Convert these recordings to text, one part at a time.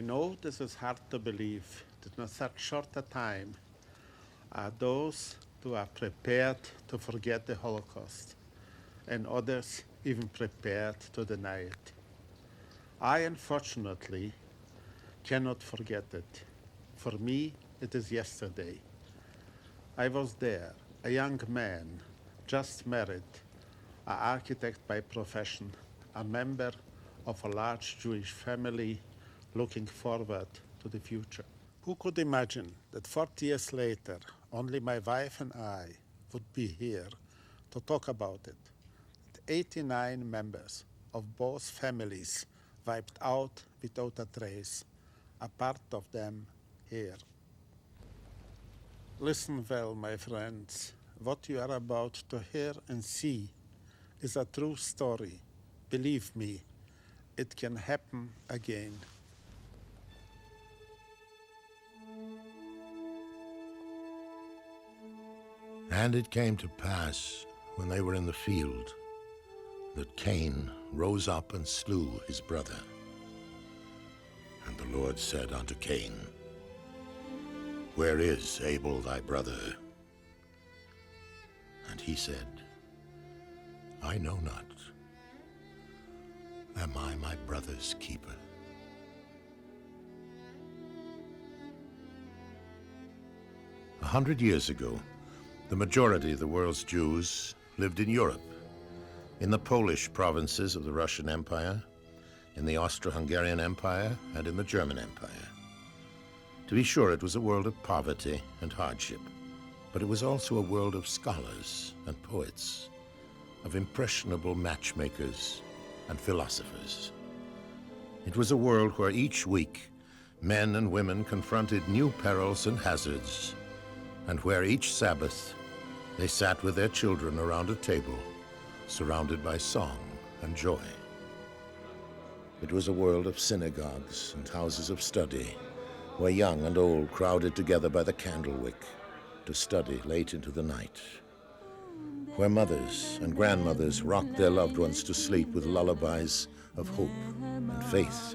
I know this is hard to believe that in such short a time are those who are prepared to forget the Holocaust, and others even prepared to deny it. I, unfortunately, cannot forget it. For me, it is yesterday. I was there, a young man, just married, an architect by profession, a member of a large Jewish family looking forward to the future. Who could imagine that 40 years later, only my wife and I would be here to talk about it? 89 members of both families wiped out without a trace, a part of them here. Listen well, my friends. What you are about to hear and see is a true story. Believe me, it can happen again. And it came to pass, when they were in the field, that Cain rose up and slew his brother. And the Lord said unto Cain, Where is Abel thy brother? And he said, I know not. Am I my brother's keeper? A 100 years ago, the majority of the world's Jews lived in Europe, in the Polish provinces of the Russian Empire, in the Austro-Hungarian Empire, and in the German Empire. To be sure, it was a world of poverty and hardship, but it was also a world of scholars and poets, of impressionable matchmakers and philosophers. It was a world where each week men and women confronted new perils and hazards, and where each Sabbath they sat with their children around a table, surrounded by song and joy. It was a world of synagogues and houses of study, where young and old crowded together by the candle wick to study late into the night, where mothers and grandmothers rocked their loved ones to sleep with lullabies of hope and faith,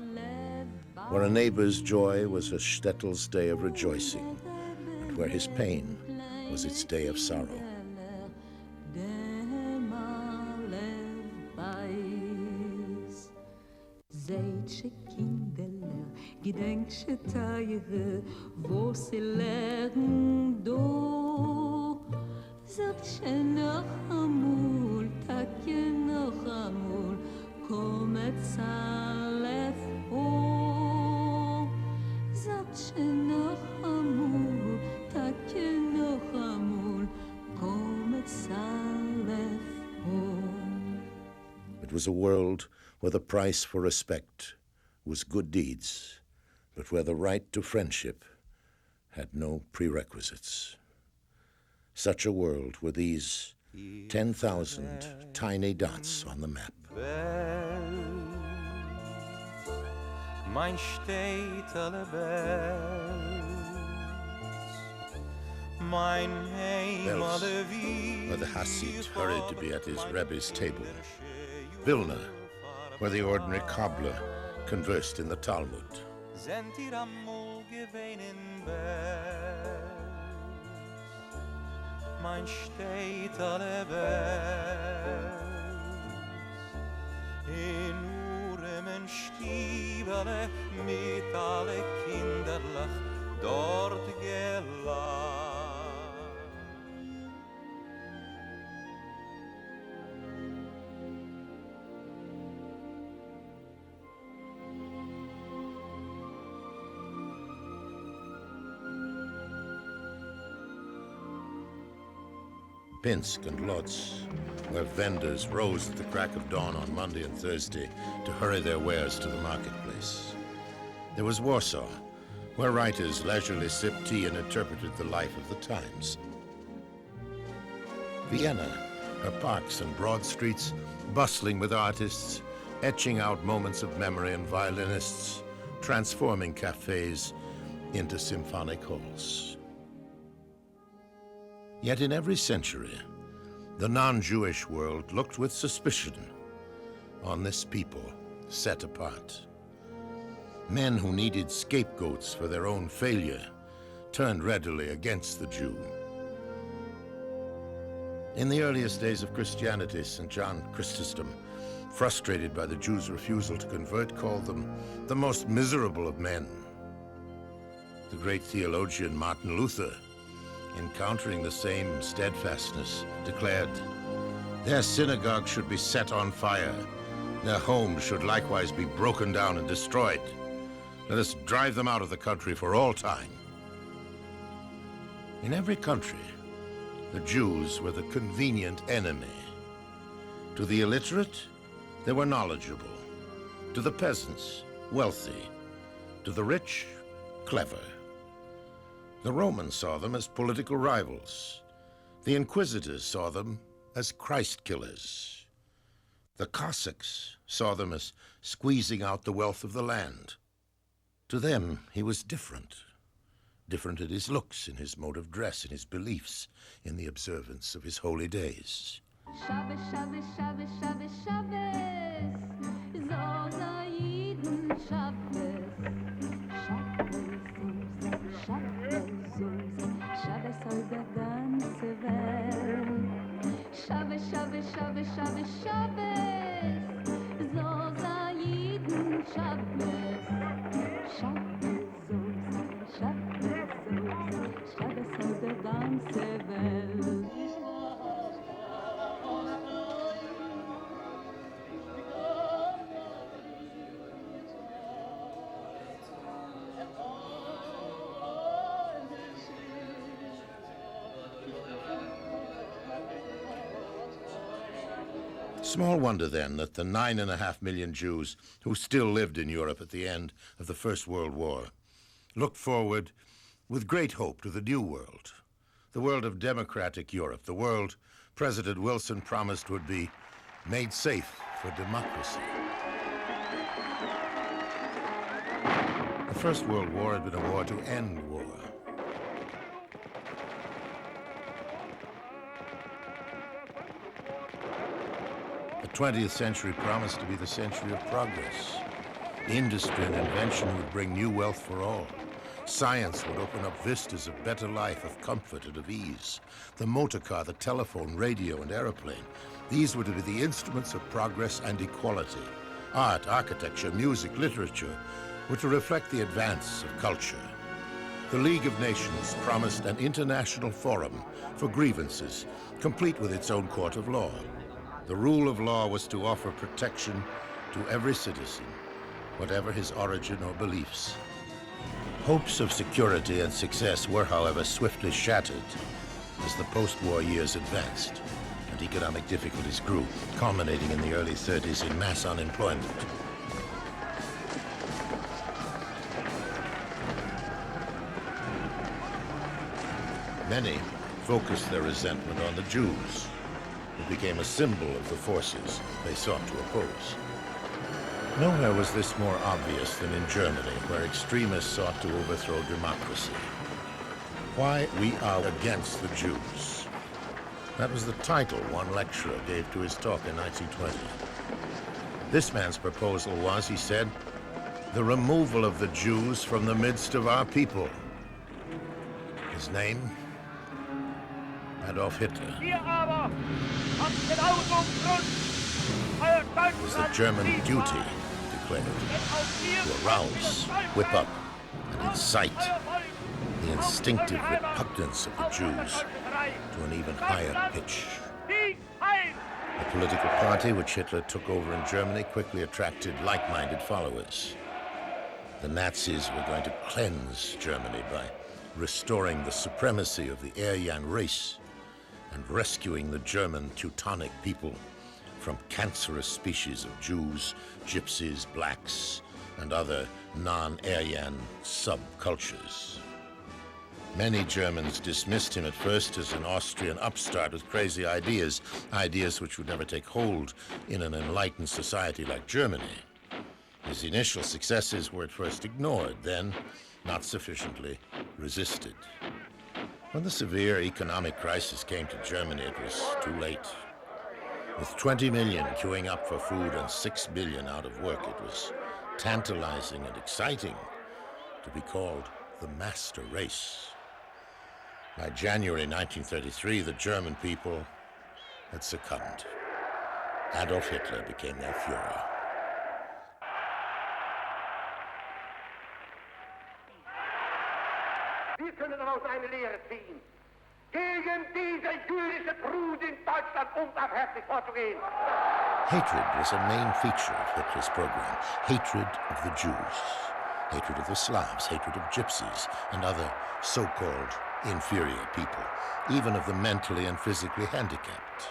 where a neighbor's joy was a shtetl's day of rejoicing, and where his pain was its day of sorrow. Zeitje kinderler, gedenkje tijden, wo ze leren do. Zeitje nog amul, takje nog amul, kom het zalef o. Zeitje nog amul, takje nog amul, kom het zalef o. It was a world where the price for respect was good deeds, but where the right to friendship had no prerequisites. Such a world were these 10,000 tiny dots on the map. Mein städtele Bells, mein Bells, where the Hasid hurried to be at his Rebbe's table. Vilna, where the ordinary cobbler conversed in the Talmud. Sind ihr amul gewesen in Bells, mein städtele Bells, in Uremen Stiebele mit alle Kinderlach dort gelacht. Pinsk and Lodz, where vendors rose at the crack of dawn on Monday and Thursday to hurry their wares to the marketplace. There was Warsaw, where writers leisurely sipped tea and interpreted the life of the times. Vienna, her parks and broad streets bustling with artists, etching out moments of memory, and violinists transforming cafes into symphonic halls. Yet in every century, the non-Jewish world looked with suspicion on this people set apart. Men who needed scapegoats for their own failure turned readily against the Jew. In the earliest days of Christianity, St. John Chrysostom, frustrated by the Jews' refusal to convert, called them the most miserable of men. The great theologian Martin Luther, encountering the same steadfastness, declared, "Their synagogue should be set on fire. Their homes should likewise be broken down and destroyed. Let us drive them out of the country for all time." In every country, the Jews were the convenient enemy. To the illiterate, they were knowledgeable. To the peasants, wealthy. To the rich, clever. The Romans saw them as political rivals. The Inquisitors saw them as Christ killers. The Cossacks saw them as squeezing out the wealth of the land. To them, he was different. Different in his looks, in his mode of dress, in his beliefs, in the observance of his holy days. Shabbos, Shabbos, Shabbos, Shabbos, Shabbos, Zor Yidden Shabbos, Shabbos, Shabbos, Shabbos soll der ganze Welt. Shabbos, Shabbos, Shabbos, Shabbos, Shabbos, Zor Yidden Shabbos, Shabbos, Shabbos, Shabbos soll der ganze Welt. Small wonder then that the 9.5 million Jews who still lived in Europe at the end of the First World War looked forward with great hope to the new world, the world of democratic Europe, the world President Wilson promised would be made safe for democracy. The First World War had been a war to end war. The 20th century promised to be the century of progress. Industry and invention would bring new wealth for all. Science would open up vistas of better life, of comfort and of ease. The motor car, the telephone, radio and aeroplane, these were to be the instruments of progress and equality. Art, architecture, music, literature were to reflect the advance of culture. The League of Nations promised an international forum for grievances, complete with its own court of law. The rule of law was to offer protection to every citizen, whatever his origin or beliefs. Hopes of security and success were, however, swiftly shattered as the post-war years advanced and economic difficulties grew, culminating in the early 30s in mass unemployment. Many focused their resentment on the Jews, who became a symbol of the forces they sought to oppose. Nowhere was this more obvious than in Germany, where extremists sought to overthrow democracy. Why we are against the Jews. That was the title one lecturer gave to his talk in 1920. This man's proposal was, he said, the removal of the Jews from the midst of our people. His name? Adolf Hitler. It was the German duty, he declared, to arouse, whip up, and incite the instinctive repugnance of the Jews to an even higher pitch. The political party which Hitler took over in Germany quickly attracted like-minded followers. The Nazis were going to cleanse Germany by restoring the supremacy of the Aryan race and rescuing the German Teutonic people from cancerous species of Jews, Gypsies, blacks, and other non-Aryan subcultures. Many Germans dismissed him at first as an Austrian upstart with crazy ideas, ideas which would never take hold in an enlightened society like Germany. His initial successes were at first ignored, then not sufficiently resisted. When the severe economic crisis came to Germany, it was too late. With 20 million queuing up for food and 6 billion out of work, it was tantalizing and exciting to be called the master race. By January 1933, the German people had succumbed. Adolf Hitler became their Führer. Wir können daraus eine Lehre ziehen, gegen diese jüdische Brut in Deutschland unbarmherzig vorzugehen. Hatred was a main feature of Hitler's program. Hatred of the Jews, hatred of the Slavs, hatred of Gypsies, and other so-called inferior people, even of the mentally and physically handicapped.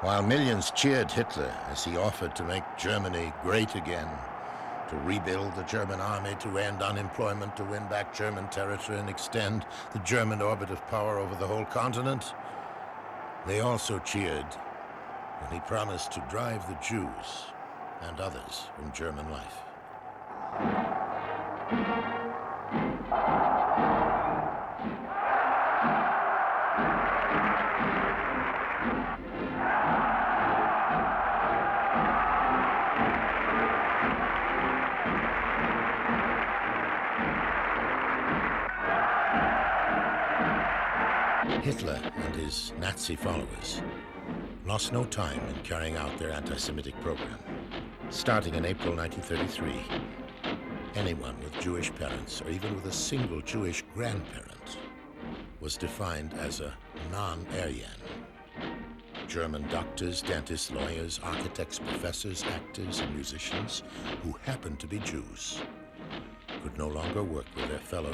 While millions cheered Hitler as he offered to make Germany great again, to rebuild the German army, to end unemployment, to win back German territory and extend the German orbit of power over the whole continent, they also cheered when he promised to drive the Jews and others from German life. Hitler and his Nazi followers lost no time in carrying out their anti-Semitic program. Starting in April 1933, anyone with Jewish parents, or even with a single Jewish grandparent, was defined as a non-Aryan. German doctors, dentists, lawyers, architects, professors, actors, and musicians who happened to be Jews could no longer work with their fellow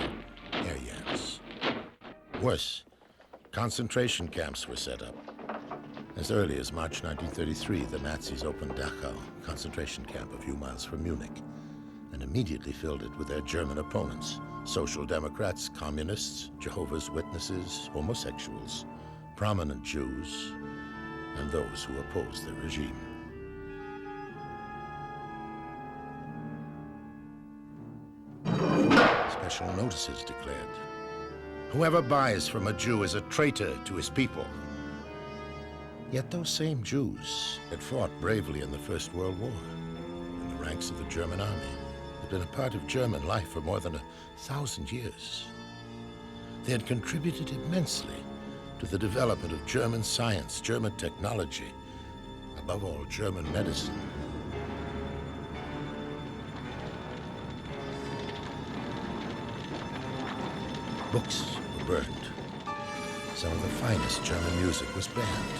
Aryans. Worse, concentration camps were set up, As early as March 1933, the Nazis opened Dachau, a concentration camp a few miles from Munich, and immediately filled it with their German opponents, Social Democrats, Communists, Jehovah's Witnesses, homosexuals, prominent Jews, and those who opposed the regime. Special notices declared, "Whoever buys from a Jew is a traitor to his people." Yet those same Jews had fought bravely in the First World War, in the ranks of the German army, had been a part of German life for more than 1,000 years. They had contributed immensely to the development of German science, German technology, above all, German medicine. Books were burned. Some of the finest German music was banned.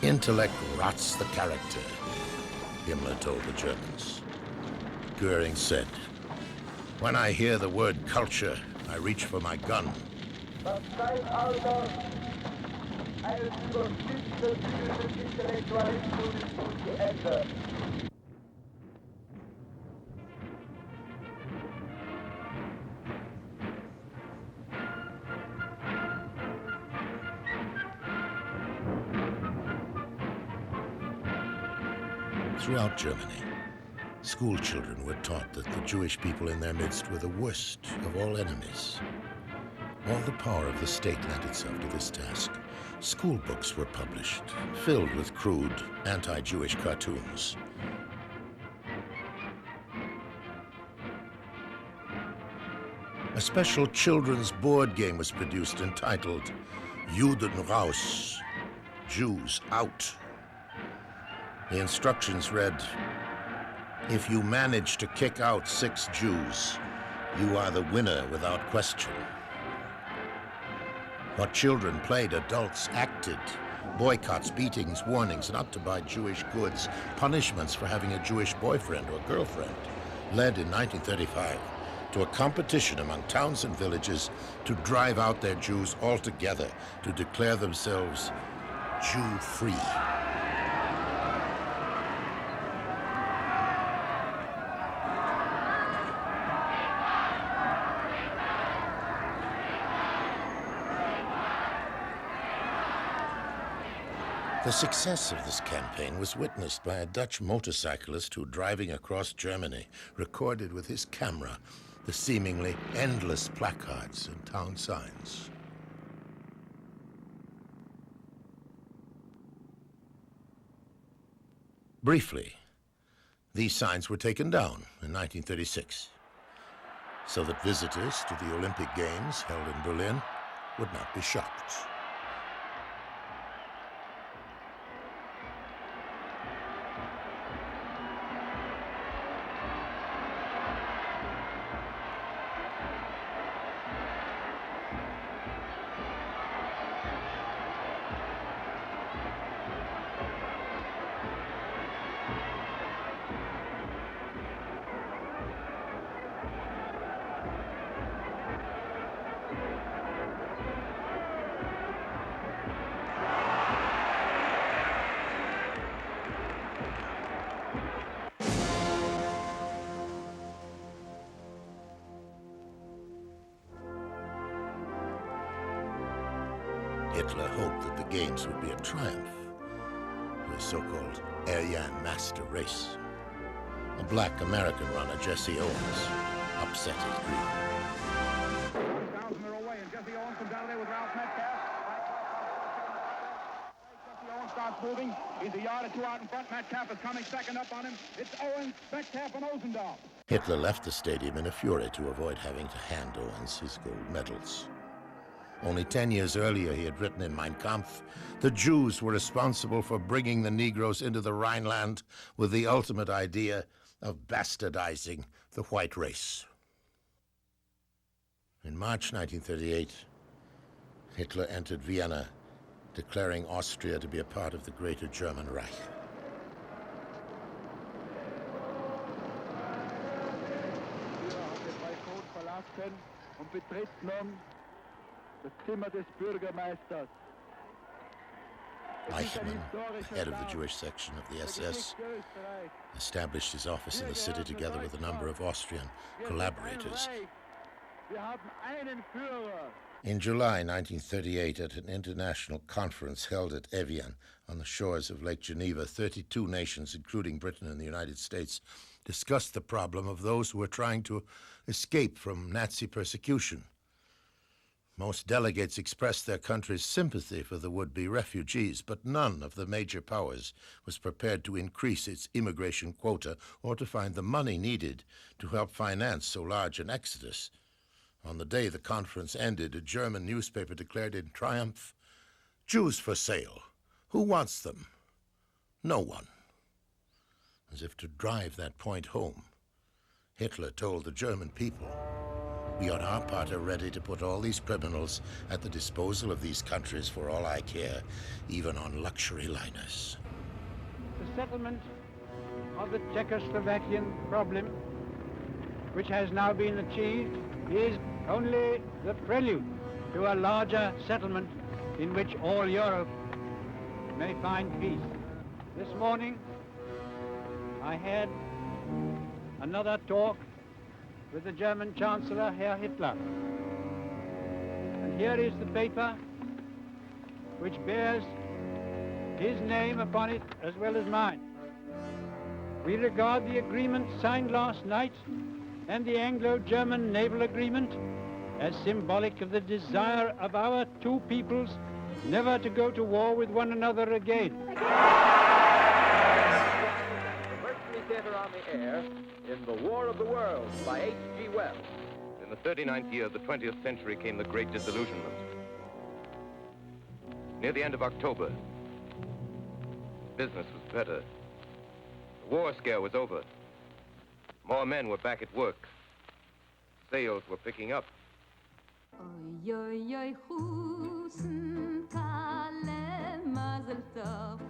Intellect rots the character, Himmler told the Germans. Goering said, "When I hear the word culture, I reach for my gun." Das Zeitalter eines überspitzten Intellektualismus ist geendet. Throughout Germany, school children were taught that the Jewish people in their midst were the worst of all enemies. All the power of the state lent itself to this task. School books were published, filled with crude, anti-Jewish cartoons. A special children's board game was produced entitled Juden raus, Jews out. The instructions read, "If you manage to kick out 6 Jews, you are the winner without question." What children played, adults acted. Boycotts, beatings, warnings not to buy Jewish goods, punishments for having a Jewish boyfriend or girlfriend, led in 1935 to a competition among towns and villages to drive out their Jews altogether, to declare themselves Jew-free. The success of this campaign was witnessed by a Dutch motorcyclist who, driving across Germany, recorded with his camera the seemingly endless placards and town signs. Briefly, these signs were taken down in 1936, so that visitors to the Olympic Games held in Berlin would not be shocked. Hitler hoped that the Games would be a triumph for his so-called Aryan master race. A black American runner, Jesse Owens, upset his dream. 1,000 are away, and Jesse Owens comes out of there with Ralph Metcalf. Jesse Owens starts moving. He's a yard or two out in front. Metcalf is coming second up on him. It's Owens, Metcalf, and Ozendahl. Hitler left the stadium in a fury to avoid having to hand Owens his gold medals. Only 10 years earlier, he had written in Mein Kampf, the Jews were responsible for bringing the Negroes into the Rhineland with the ultimate idea of bastardizing the white race. In March 1938, Hitler entered Vienna, declaring Austria to be a part of the Greater German Reich. Und betritt nun das Zimmer des Bürgermeisters. Eichmann, the head of the Jewish section of the SS, established his office in the city together with a number of Austrian collaborators. In July 1938, at an international conference held at Evian on the shores of Lake Geneva, 32 nations, including Britain and the United States, discussed the problem of those who were trying to escape from Nazi persecution. Most delegates expressed their country's sympathy for the would-be refugees, but none of the major powers was prepared to increase its immigration quota or to find the money needed to help finance so large an exodus. On the day the conference ended, a German newspaper declared in triumph, "Jews for sale. Who wants them? No one." As if to drive that point home, Hitler told the German people, "We on our part are ready to put all these criminals at the disposal of these countries for all I care, even on luxury liners." The settlement of the Czechoslovakian problem, which has now been achieved, is only the prelude to a larger settlement in which all Europe may find peace. This morning, I had another talk with the German Chancellor, Herr Hitler. And here is the paper which bears his name upon it as well as mine. We regard the agreement signed last night and the Anglo-German naval agreement as symbolic of the desire of our two peoples never to go to war with one another again. Mercury Theater on the Air in The War of the Worlds by H.G. Wells. In the 39th year of the 20th century came the Great Disillusionment. Near the end of October, business was better. The war scare was over. More men were back at work. Sales were picking up. Oy, oy, oy, Husen, Kalle, Mazel Tov.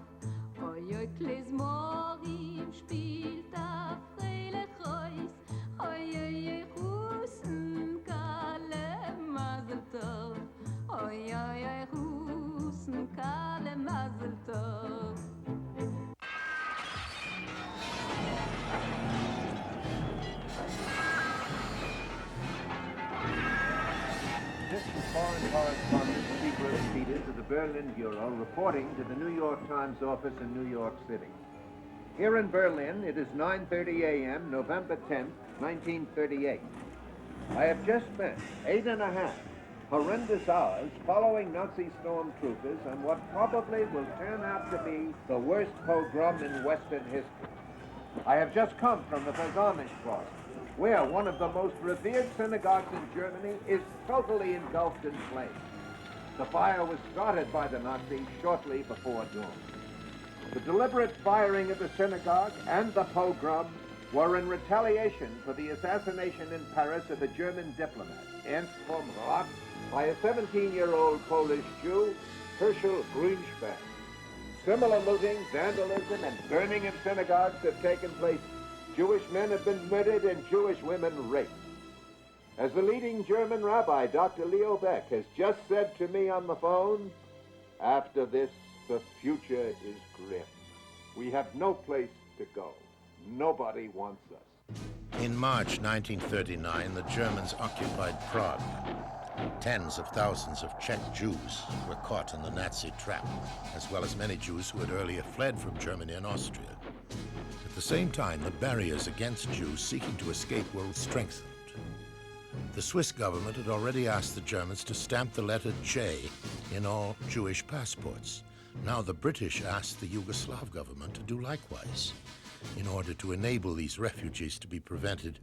Oy, oy, Klezmorim, spielt a Freilich Reus. Oy, oy, oy, Husen, Kalle, Mazel Tov. Oy, oy, oy, Husen, Kalle, Mazel Tov. This is foreign correspondent Steve Peters of the Berlin Bureau reporting to the New York Times office in New York City. Here in Berlin, it is 9:30 a.m., November 10th, 1938. I have just spent 8.5 horrendous hours following Nazi stormtroopers on what probably will turn out to be the worst pogrom in Western history. I have just come from the Versammlungsplatz, where one of the most revered synagogues in Germany is totally engulfed in flames. The fire was started by the Nazis shortly before dawn. The deliberate firing of the synagogue and the pogrom were in retaliation for the assassination in Paris of a German diplomat, Ernst von Rath, by a 17-year-old Polish Jew, Herschel Grünspan. Similar looting, vandalism, and burning of synagogues have taken place. Jewish men have been murdered and Jewish women raped. As the leading German rabbi, Dr. Leo Beck, has just said to me on the phone, after this, the future is grim. We have no place to go. Nobody wants us. In March 1939, the Germans occupied Prague. Tens of thousands of Czech Jews were caught in the Nazi trap, as well as many Jews who had earlier fled from Germany and Austria. At the same time, the barriers against Jews seeking to escape were strengthened. The Swiss government had already asked the Germans to stamp the letter J in all Jewish passports. Now the British asked the Yugoslav government to do likewise, in order to enable these refugees to be prevented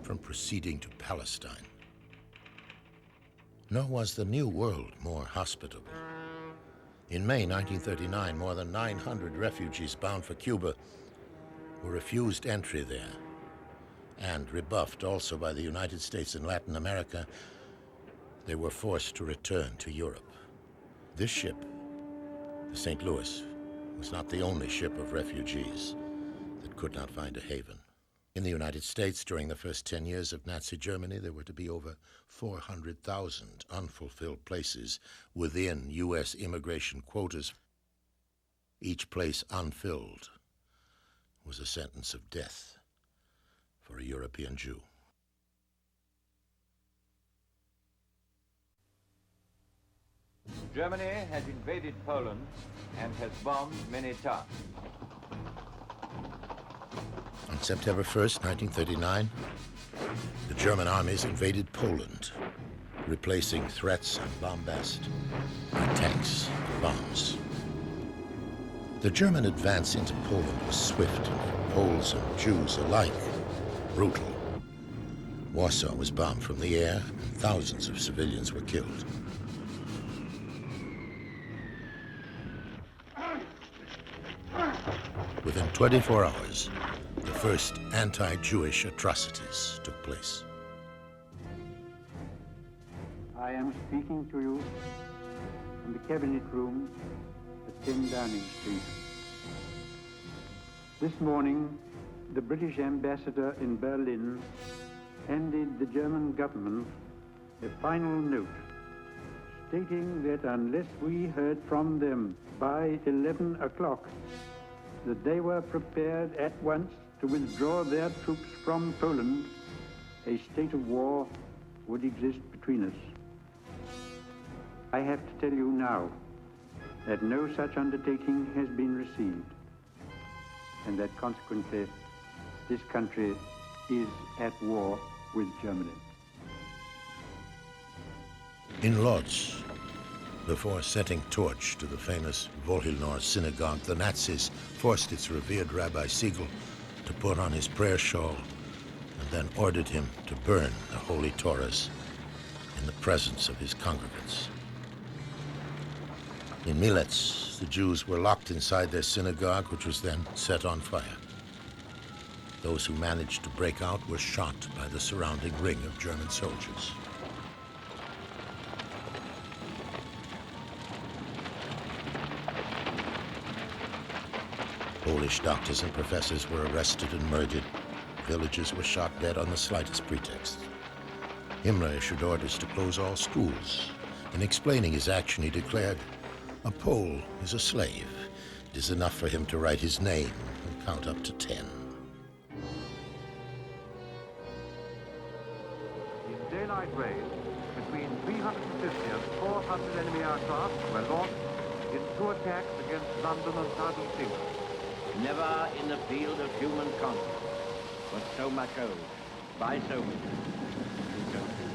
from proceeding to Palestine. Nor was the New World more hospitable. In May 1939, more than 900 refugees bound for Cuba were refused entry there, and rebuffed also by the United States and Latin America, they were forced to return to Europe. This ship, the St. Louis, was not the only ship of refugees that could not find a haven. In the United States, during the first 10 years of Nazi Germany, there were to be over 400,000 unfulfilled places within U.S. immigration quotas. each place unfilled, was a sentence of death for a European Jew. Germany has invaded Poland and has bombed many towns. On September 1st, 1939, the German armies invaded Poland, replacing threats and bombast by tanks and bombs. The German advance into Poland was swift, and for Poles and Jews alike, brutal. Warsaw was bombed from the air, and thousands of civilians were killed. Within 24 hours, the first anti-Jewish atrocities took place. I am speaking to you from the cabinet room at 10 Downing Street. This morning, the British ambassador in Berlin handed the German government a final note stating that unless we heard from them by 11 o'clock, that they were prepared at once to withdraw their troops from Poland, a state of war would exist between us. I have to tell you now that no such undertaking has been received, and that consequently this country is at war with Germany. In Lodz, before setting torch to the famous Wohlhilnor synagogue, the Nazis forced its revered Rabbi Siegel to put on his prayer shawl and then ordered him to burn the holy Torahs in the presence of his congregants. In Mielec, the Jews were locked inside their synagogue, which was then set on fire. Those who managed to break out were shot by the surrounding ring of German soldiers. Polish doctors and professors were arrested and murdered. Villagers were shot dead on the slightest pretext. Himmler issued orders to close all schools. In explaining his action, he declared, "A Pole is a slave. It is enough for him to write his name and count up to 10. In daylight raids, between 350 and 400 enemy aircraft were launched in two attacks against London and southeast England. Never in the field of human conflict was so much owed by so many to so few.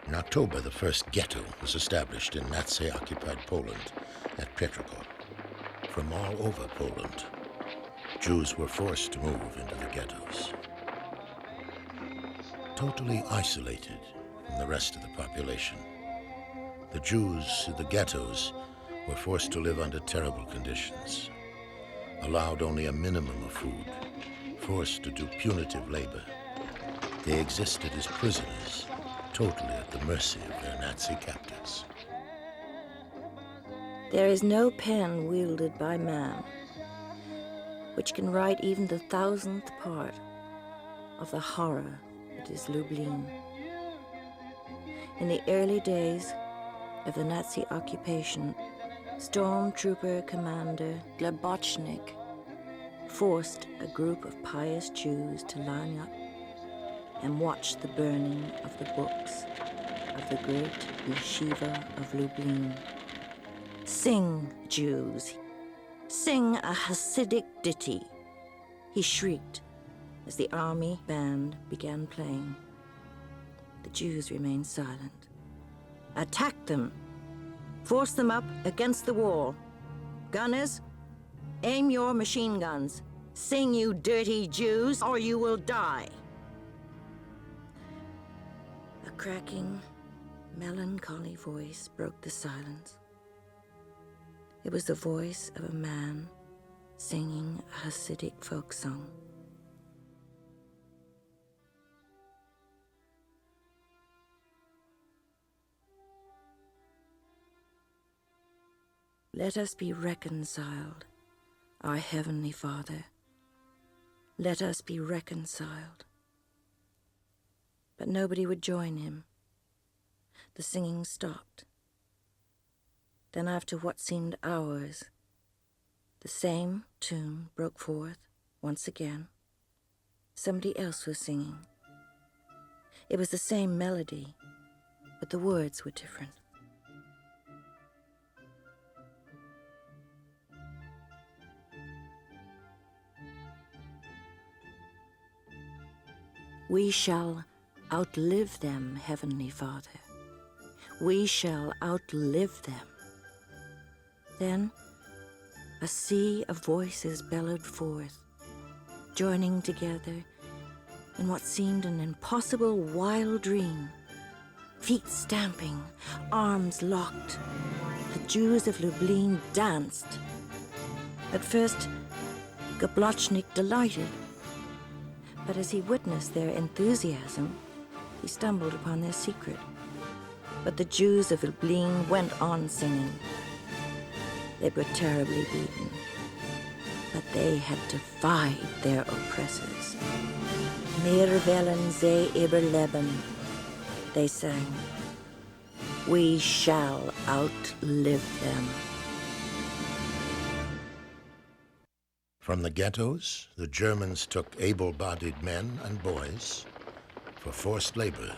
In October, the first ghetto was established in Nazi-occupied Poland at Petrograd. From all over Poland, Jews were forced to move into the ghettos. Totally isolated from the rest of the population, the Jews in the ghettos were forced to live under terrible conditions, allowed only a minimum of food, forced to do punitive labor. They existed as prisoners, totally at the mercy of their Nazi captors. There is no pen wielded by man which can write even the 1,000th part of the horror that is Lublin. In the early days of the Nazi occupation, Stormtrooper Commander Glebochnik forced a group of pious Jews to line up and watch the burning of the books of the great Yeshiva of Lublin. "Sing, Jews, sing a Hasidic ditty," he shrieked as the army band began playing. The Jews remained silent. "Attack them! Force them up against the wall. Gunners, aim your machine guns. Sing, you dirty Jews, or you will die." A cracking, melancholy voice broke the silence. It was the voice of a man singing a Hasidic folk song. Let us be reconciled, our Heavenly Father. Let us be reconciled. But nobody would join him. The singing stopped. Then after what seemed hours, the same tune broke forth once again. Somebody else was singing. It was the same melody, but the words were different. We shall outlive them, Heavenly Father. We shall outlive them. Then a sea of voices bellowed forth, joining together in what seemed an impossible wild dream. Feet stamping, arms locked, the Jews of Lublin danced. At first, Gablochnik delighted, but as he witnessed their enthusiasm, he stumbled upon their secret. But the Jews of Lublin went on singing. They were terribly beaten, but they had defied their oppressors. Wir wollen sie überleben, they sang. We shall outlive them. From the ghettos, the Germans took able-bodied men and boys for forced labor.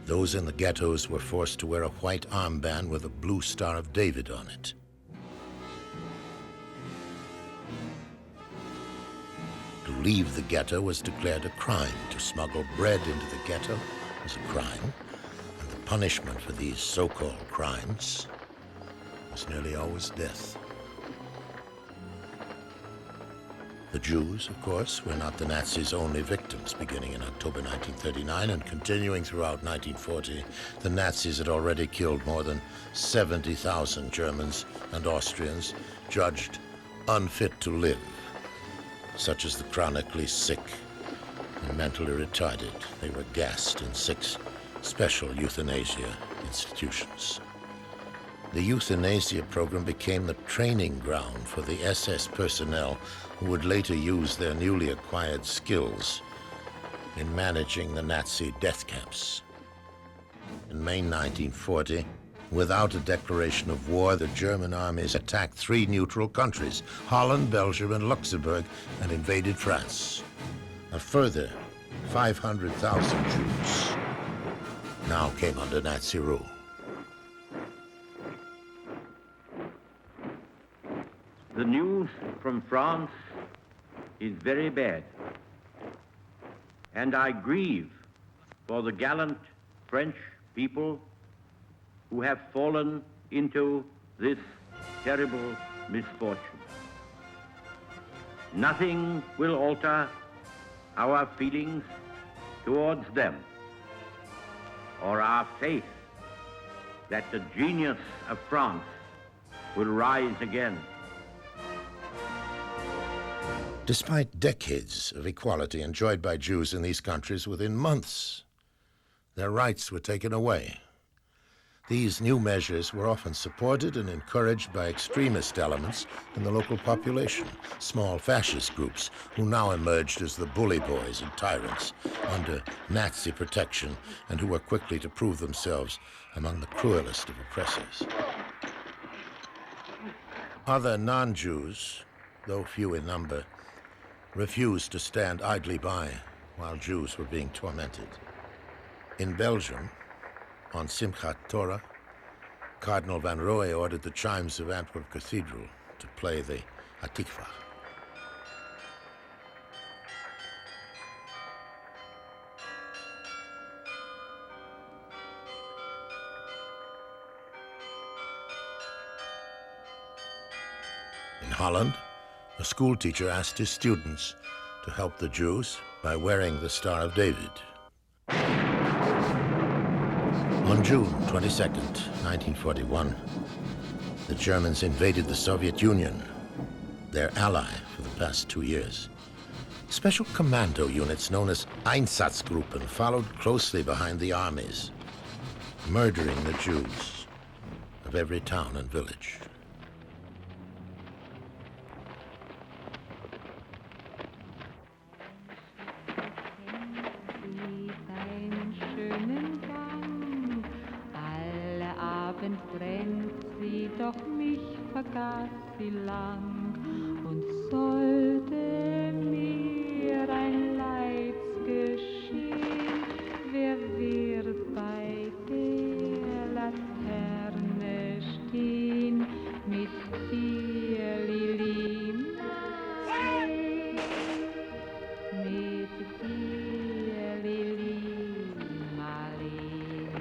Those in the ghettos were forced to wear a white armband with a blue Star of David on it. To leave the ghetto was declared a crime. To smuggle bread into the ghetto was a crime, and the punishment for these so-called crimes was nearly always death. The Jews, of course, were not the Nazis' only victims. Beginning in October 1939 and continuing throughout 1940, the Nazis had already killed more than 70,000 Germans and Austrians judged unfit to live, such as the chronically sick and mentally retarded. They were gassed in 6 special euthanasia institutions. The euthanasia program became the training ground for the SS personnel who would later use their newly acquired skills in managing the Nazi death camps. In May 1940, without a declaration of war, the German armies attacked 3 neutral countries, Holland, Belgium, and Luxembourg, and invaded France. A further 500,000 Jews now came under Nazi rule. The news from France is very bad, and I grieve for the gallant French people who have fallen into this terrible misfortune. Nothing will alter our feelings towards them or our faith that the genius of France will rise again. Despite decades of equality enjoyed by Jews in these countries, within months, their rights were taken away. These new measures were often supported and encouraged by extremist elements in the local population, small fascist groups who now emerged as the bully boys and tyrants under Nazi protection and who were quickly to prove themselves among the cruelest of oppressors. Other non-Jews, though few in number, refused to stand idly by while Jews were being tormented. In Belgium, on Simchat Torah, Cardinal Van Rooij ordered the chimes of Antwerp Cathedral to play the Hatikvah. In Holland, a schoolteacher asked his students to help the Jews by wearing the Star of David. On June 22nd, 1941, the Germans invaded the Soviet Union, their ally for the past 2 years. Special commando units known as Einsatzgruppen followed closely behind the armies, murdering the Jews of every town and village. Doch mich vergaß sie lang und sollte mir ein Leids geschehen, wer wird bei der Laterne stehen mit dir, Lili Marleen, mit dir, Lili Marleen,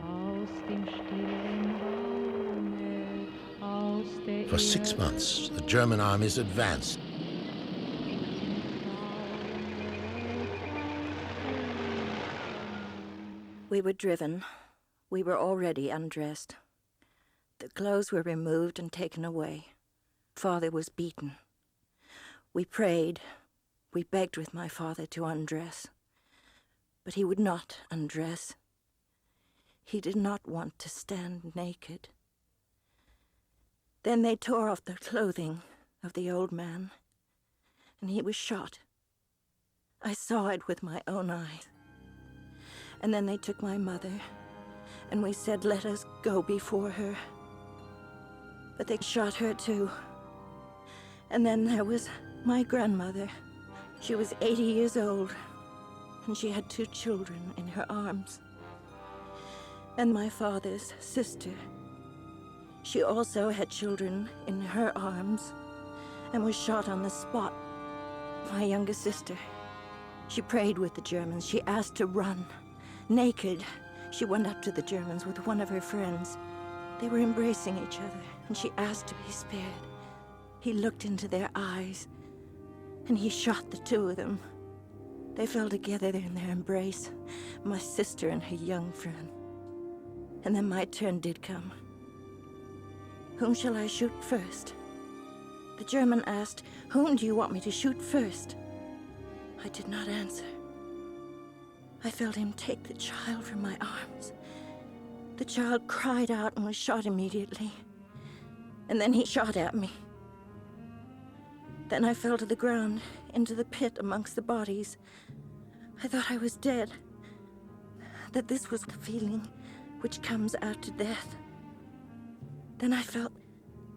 aus dem stillen Raume, aus der For 6 months, the German armies advanced. We were driven. We were already undressed. The clothes were removed and taken away. Father was beaten. We prayed. We begged with my father to undress. But he would not undress. He did not want to stand naked. Then they tore off the clothing of the old man, and he was shot. I saw it with my own eyes. And then they took my mother, and we said, let us go before her. But they shot her too. And then there was my grandmother. She was 80 years old, and she had 2 children in her arms. And my father's sister. She also had children in her arms and was shot on the spot. My youngest sister. She prayed with the Germans. She asked to run. Naked, she went up to the Germans with one of her friends. They were embracing each other, and she asked to be spared. He looked into their eyes, and he shot the 2 of them. They fell together in their embrace, my sister and her young friend. And then my turn did come. Whom shall I shoot first? The German asked, whom do you want me to shoot first? I did not answer. I felt him take the child from my arms. The child cried out and was shot immediately. And then he shot at me. Then I fell to the ground, into the pit amongst the bodies. I thought I was dead. That this was the feeling which comes after death. Then I felt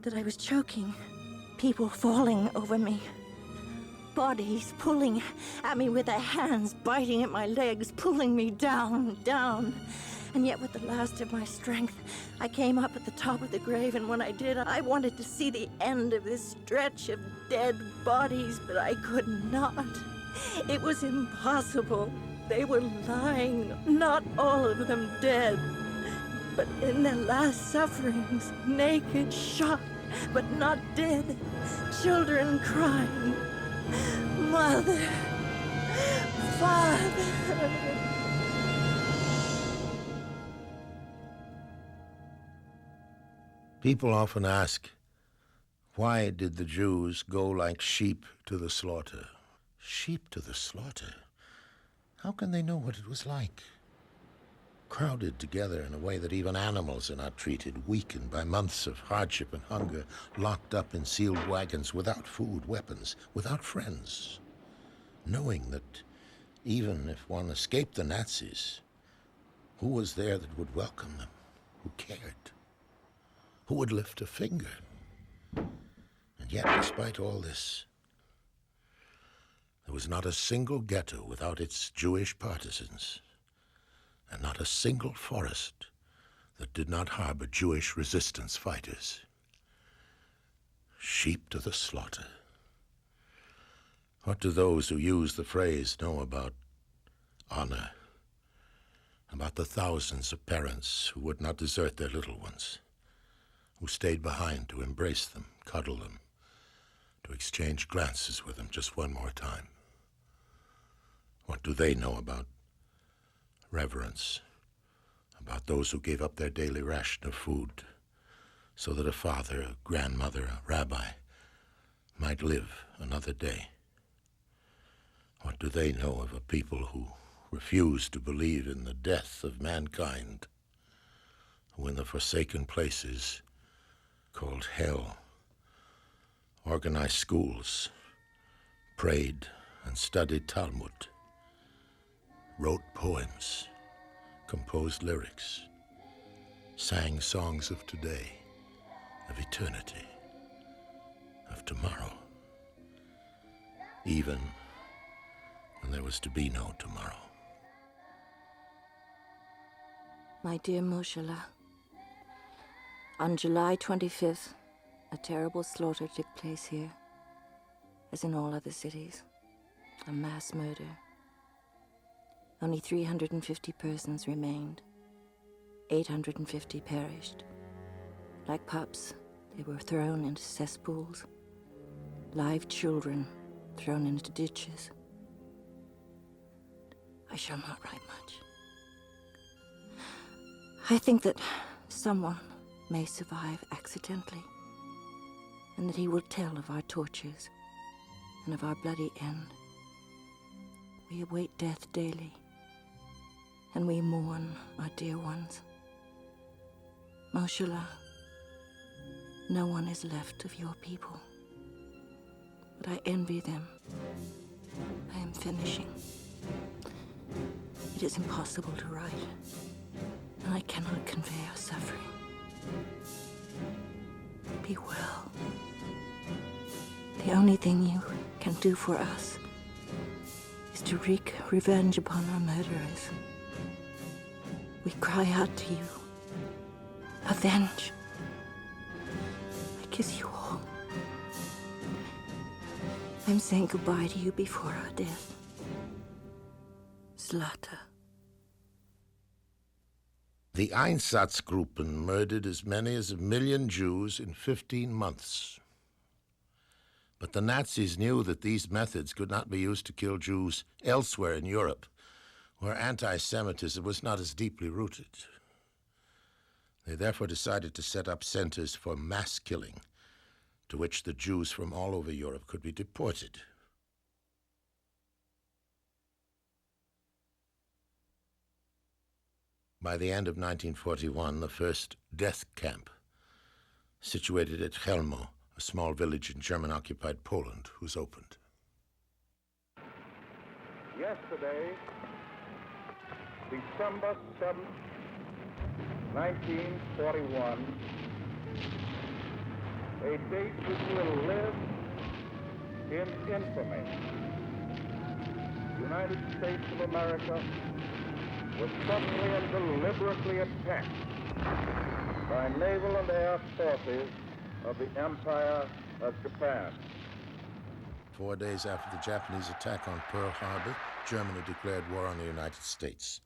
that I was choking. People falling over me. Bodies pulling at me with their hands, biting at my legs, pulling me down, down. And yet with the last of my strength, I came up at the top of the grave, and when I did, I wanted to see the end of this stretch of dead bodies, but I could not. It was impossible. They were lying, not all of them dead, but in their last sufferings, naked, shot, but not dead. Children crying, Mother, Father. People often ask, why did the Jews go like sheep to the slaughter? Sheep to the slaughter? How can they know what it was like? Crowded together in a way that even animals are not treated, weakened by months of hardship and hunger, locked up in sealed wagons without food, weapons, without friends, knowing that even if one escaped the Nazis, who was there that would welcome them, who cared, who would lift a finger? And yet, despite all this, there was not a single ghetto without its Jewish partisans, and not a single forest that did not harbor Jewish resistance fighters. Sheep to the slaughter. What do those who use the phrase know about honor, about the thousands of parents who would not desert their little ones, who stayed behind to embrace them, cuddle them, to exchange glances with them just one more time? What do they know about reverence, about those who gave up their daily ration of food so that a father, a grandmother, a rabbi might live another day. What do they know of a people who refuse to believe in the death of mankind, who in the forsaken places called hell organized schools, prayed and studied Talmud, wrote poems, composed lyrics, sang songs of today, of eternity, of tomorrow, even when there was to be no tomorrow. My dear Moshe, on July 25th, a terrible slaughter took place here, as in all other cities, a mass murder. Only 350 persons remained. 850 perished. Like pups, they were thrown into cesspools. Live children thrown into ditches. I shall not write much. I think that someone may survive accidentally, and that he will tell of our tortures and of our bloody end. We await death daily, and we mourn our dear ones. Moshe, no one is left of your people, but I envy them. I am finishing. It is impossible to write, and I cannot convey our suffering. Be well. The only thing you can do for us is to wreak revenge upon our murderers. We cry out to you. Avenge. I kiss you all. I'm saying goodbye to you before our death. Slaughter. The Einsatzgruppen murdered as many as 1 million Jews in 15 months. But the Nazis knew that these methods could not be used to kill Jews elsewhere in Europe, where anti-Semitism was not as deeply rooted. They therefore decided to set up centers for mass killing, to which the Jews from all over Europe could be deported. By the end of 1941, the first death camp, situated at Chelmo, a small village in German-occupied Poland, was opened. Yesterday, December 7th, 1941, a date which will live in infamy. The United States of America was suddenly and deliberately attacked by naval and air forces of the Empire of Japan. 4 days after the Japanese attack on Pearl Harbor, Germany declared war on the United States.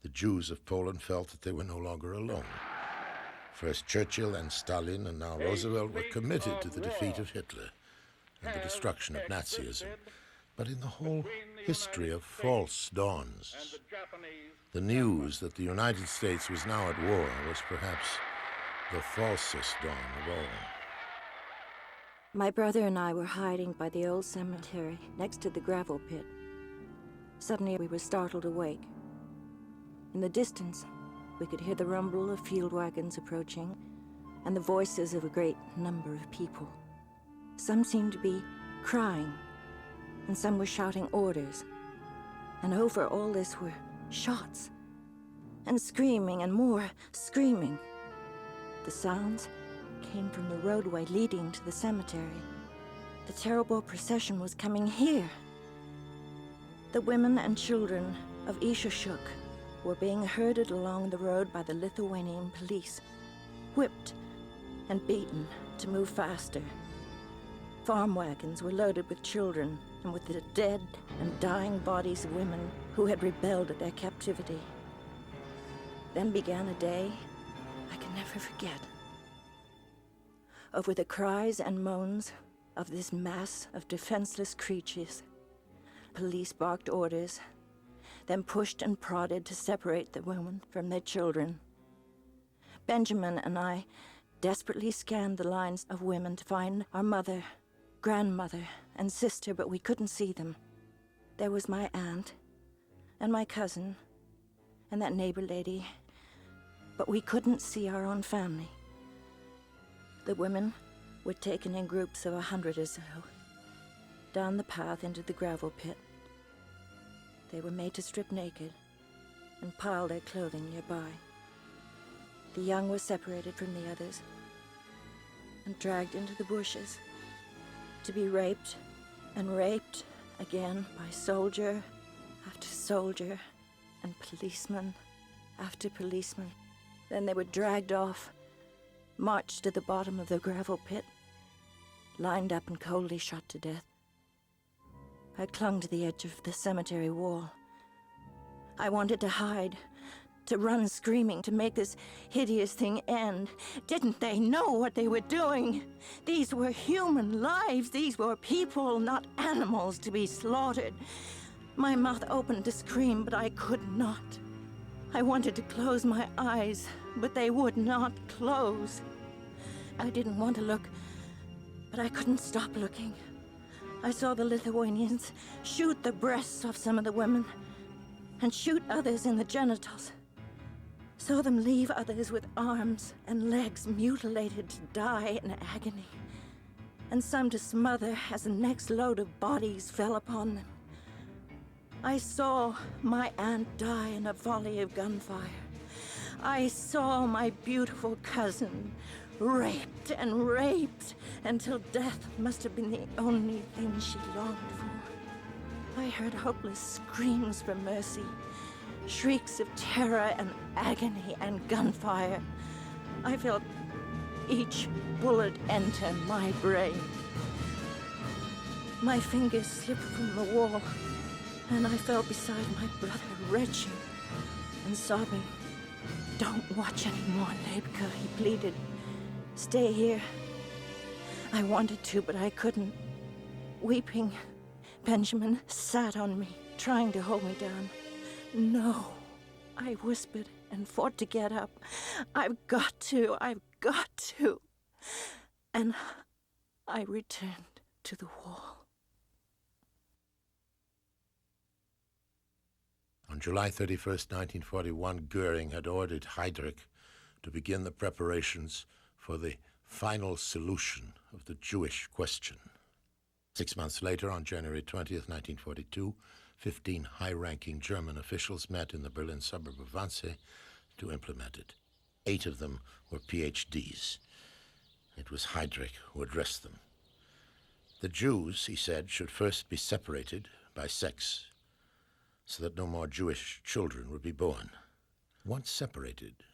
The Jews of Poland felt that they were no longer alone. First Churchill and Stalin and now Roosevelt were committed to the defeat of Hitler and the destruction of Nazism. But in the whole history of false dawns, the news that the United States was now at war was perhaps the falsest dawn of all. My brother and I were hiding by the old cemetery next to the gravel pit. Suddenly we were startled awake. In the distance, we could hear the rumble of field wagons approaching and the voices of a great number of people. Some seemed to be crying, and some were shouting orders. And over all this were shots, and screaming, and more screaming. The sounds came from the roadway leading to the cemetery. The terrible procession was coming here. The women and children of Ishashuk were being herded along the road by the Lithuanian police, whipped and beaten to move faster. Farm wagons were loaded with children and with the dead and dying bodies of women who had rebelled at their captivity. Then began a day I can never forget. Over the cries and moans of this mass of defenseless creatures, police barked orders, then pushed and prodded to separate the women from their children. Benjamin and I desperately scanned the lines of women to find our mother, grandmother and sister, but we couldn't see them. There was my aunt and my cousin and that neighbor lady, but we couldn't see our own family. The women were taken in groups of 100 or so, down the path into the gravel pit. They were made to strip naked and pile their clothing nearby. The young were separated from the others and dragged into the bushes to be raped and raped again by soldier after soldier and policeman after policeman. Then they were dragged off, marched to the bottom of the gravel pit, lined up and coldly shot to death. I clung to the edge of the cemetery wall. I wanted to hide, to run screaming, to make this hideous thing end. Didn't they know what they were doing? These were human lives. These were people, not animals, to be slaughtered. My mouth opened to scream, but I could not. I wanted to close my eyes, but they would not close. I didn't want to look, but I couldn't stop looking. I saw the Lithuanians shoot the breasts off some of the women and shoot others in the genitals. Saw them leave others with arms and legs mutilated to die in agony, and some to smother as the next load of bodies fell upon them. I saw my aunt die in a volley of gunfire. I saw my beautiful cousin raped and raped until death must have been the only thing she longed for. I heard hopeless screams for mercy, shrieks of terror and agony and gunfire. I felt each bullet enter my brain. My fingers slipped from the wall, and I fell beside my brother, retching and sobbing. "Don't watch anymore, Lebka," he pleaded. "Stay here." I wanted to, but I couldn't. Weeping, Benjamin sat on me, trying to hold me down. "No," I whispered and fought to get up. I've got to. And I returned to the wall. On July 31st, 1941, Goering had ordered Heydrich to begin the preparations for the final solution of the Jewish question. 6 months later, on January 20th, 1942, 15 high-ranking German officials met in the Berlin suburb of Wannsee to implement it. 8 of them were PhDs. It was Heydrich who addressed them. The Jews, he said, should first be separated by sex, so that no more Jewish children would be born. Once separated,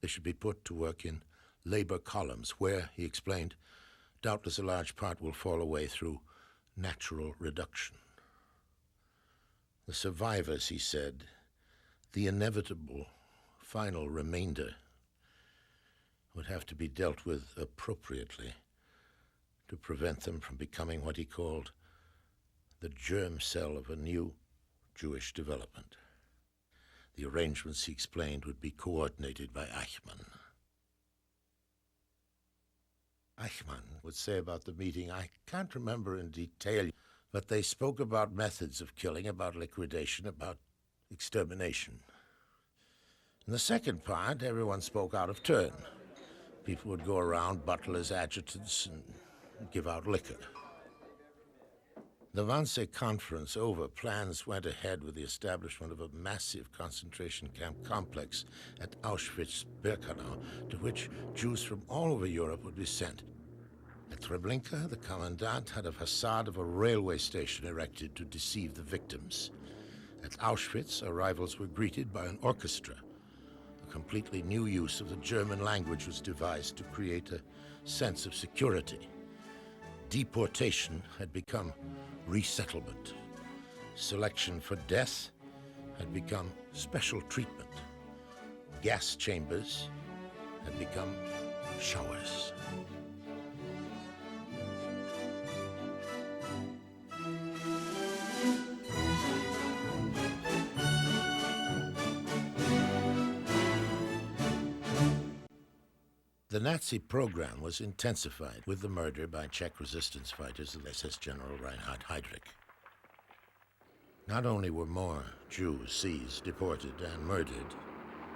they should be put to work in labor columns where, he explained, doubtless a large part will fall away through natural reduction. The survivors, he said, the inevitable final remainder, would have to be dealt with appropriately to prevent them from becoming what he called the germ cell of a new Jewish development. The arrangements, he explained, would be coordinated by Eichmann. Eichmann would say about the meeting, I can't remember in detail, but they spoke about methods of killing, about liquidation, about extermination. In the second part, everyone spoke out of turn. People would go around, butlers, adjutants, and give out liquor. The Wannsee Conference over, plans went ahead with the establishment of a massive concentration camp complex at Auschwitz-Birkenau, to which Jews from all over Europe would be sent. At Treblinka, the commandant had a facade of a railway station erected to deceive the victims. At Auschwitz, arrivals were greeted by an orchestra. A completely new use of the German language was devised to create a sense of security. Deportation had become resettlement. Selection for death had become special treatment. Gas chambers had become showers. The Nazi program was intensified with the murder by Czech resistance fighters of SS General Reinhard Heydrich. Not only were more Jews seized, deported, and murdered,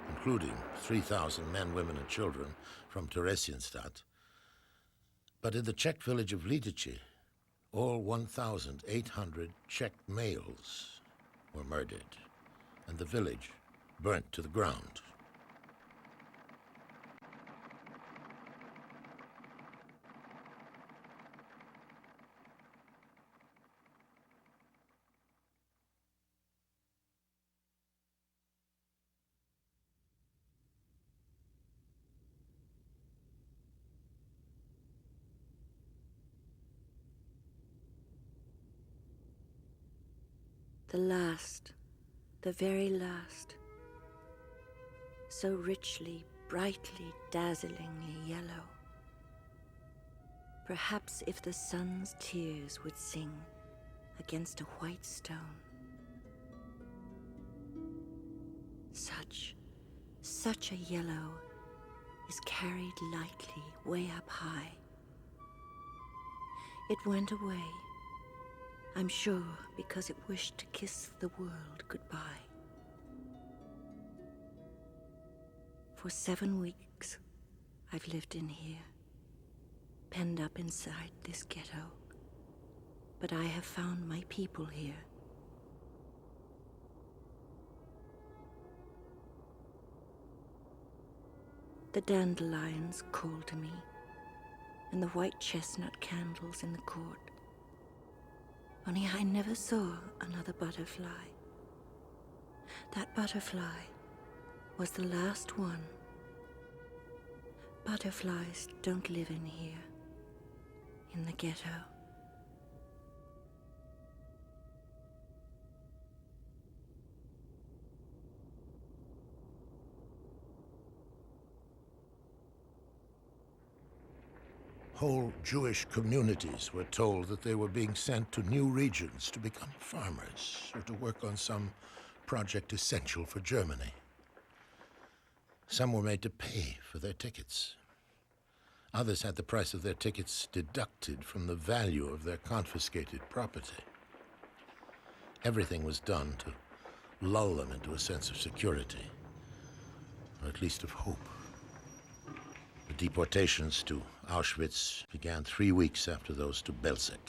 including 3,000 men, women, and children from Theresienstadt, but in the Czech village of Lidice, all 1,800 Czech males were murdered, and the village burnt to the ground. The last, the very last, so richly, brightly, dazzlingly yellow. Perhaps if the sun's tears would sing against a white stone. Such a yellow is carried lightly way up high. It went away, I'm sure, because it wished to kiss the world goodbye. For 7 weeks, I've lived in here, penned up inside this ghetto, but I have found my people here. The dandelions call to me, and the white chestnut candles in the court. Only I never saw another butterfly. That butterfly was the last one. Butterflies don't live in here, in the ghetto. Whole Jewish communities were told that they were being sent to new regions to become farmers or to work on some project essential for Germany. Some were made to pay for their tickets. Others had the price of their tickets deducted from the value of their confiscated property. Everything was done to lull them into a sense of security, or at least of hope. The deportations to Auschwitz began 3 weeks after those to Belzec.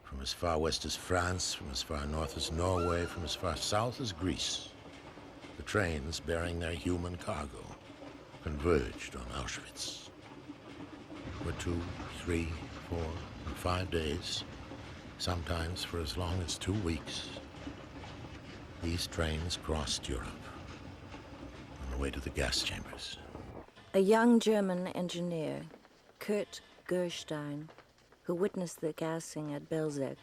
From as far west as France, from as far north as Norway, from as far south as Greece, the trains bearing their human cargo converged on Auschwitz. For 2, 3, 4, or 5 days, sometimes for as long as 2 weeks, these trains crossed Europe on the way to the gas chambers. A young German engineer, Kurt Gerstein, who witnessed the gassing at Belzec,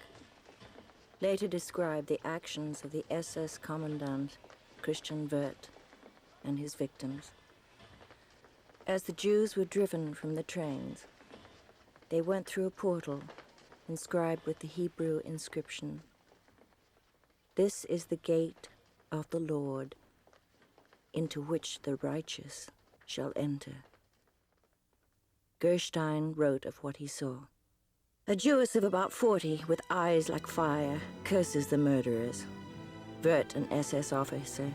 later described the actions of the SS commandant Christian Wirth and his victims. As the Jews were driven from the trains, they went through a portal inscribed with the Hebrew inscription, "This is the gate of the Lord, into which the righteous shall enter." Gerstein wrote of what he saw. A Jewess of about 40, with eyes like fire, curses the murderers. Wirth, an SS officer,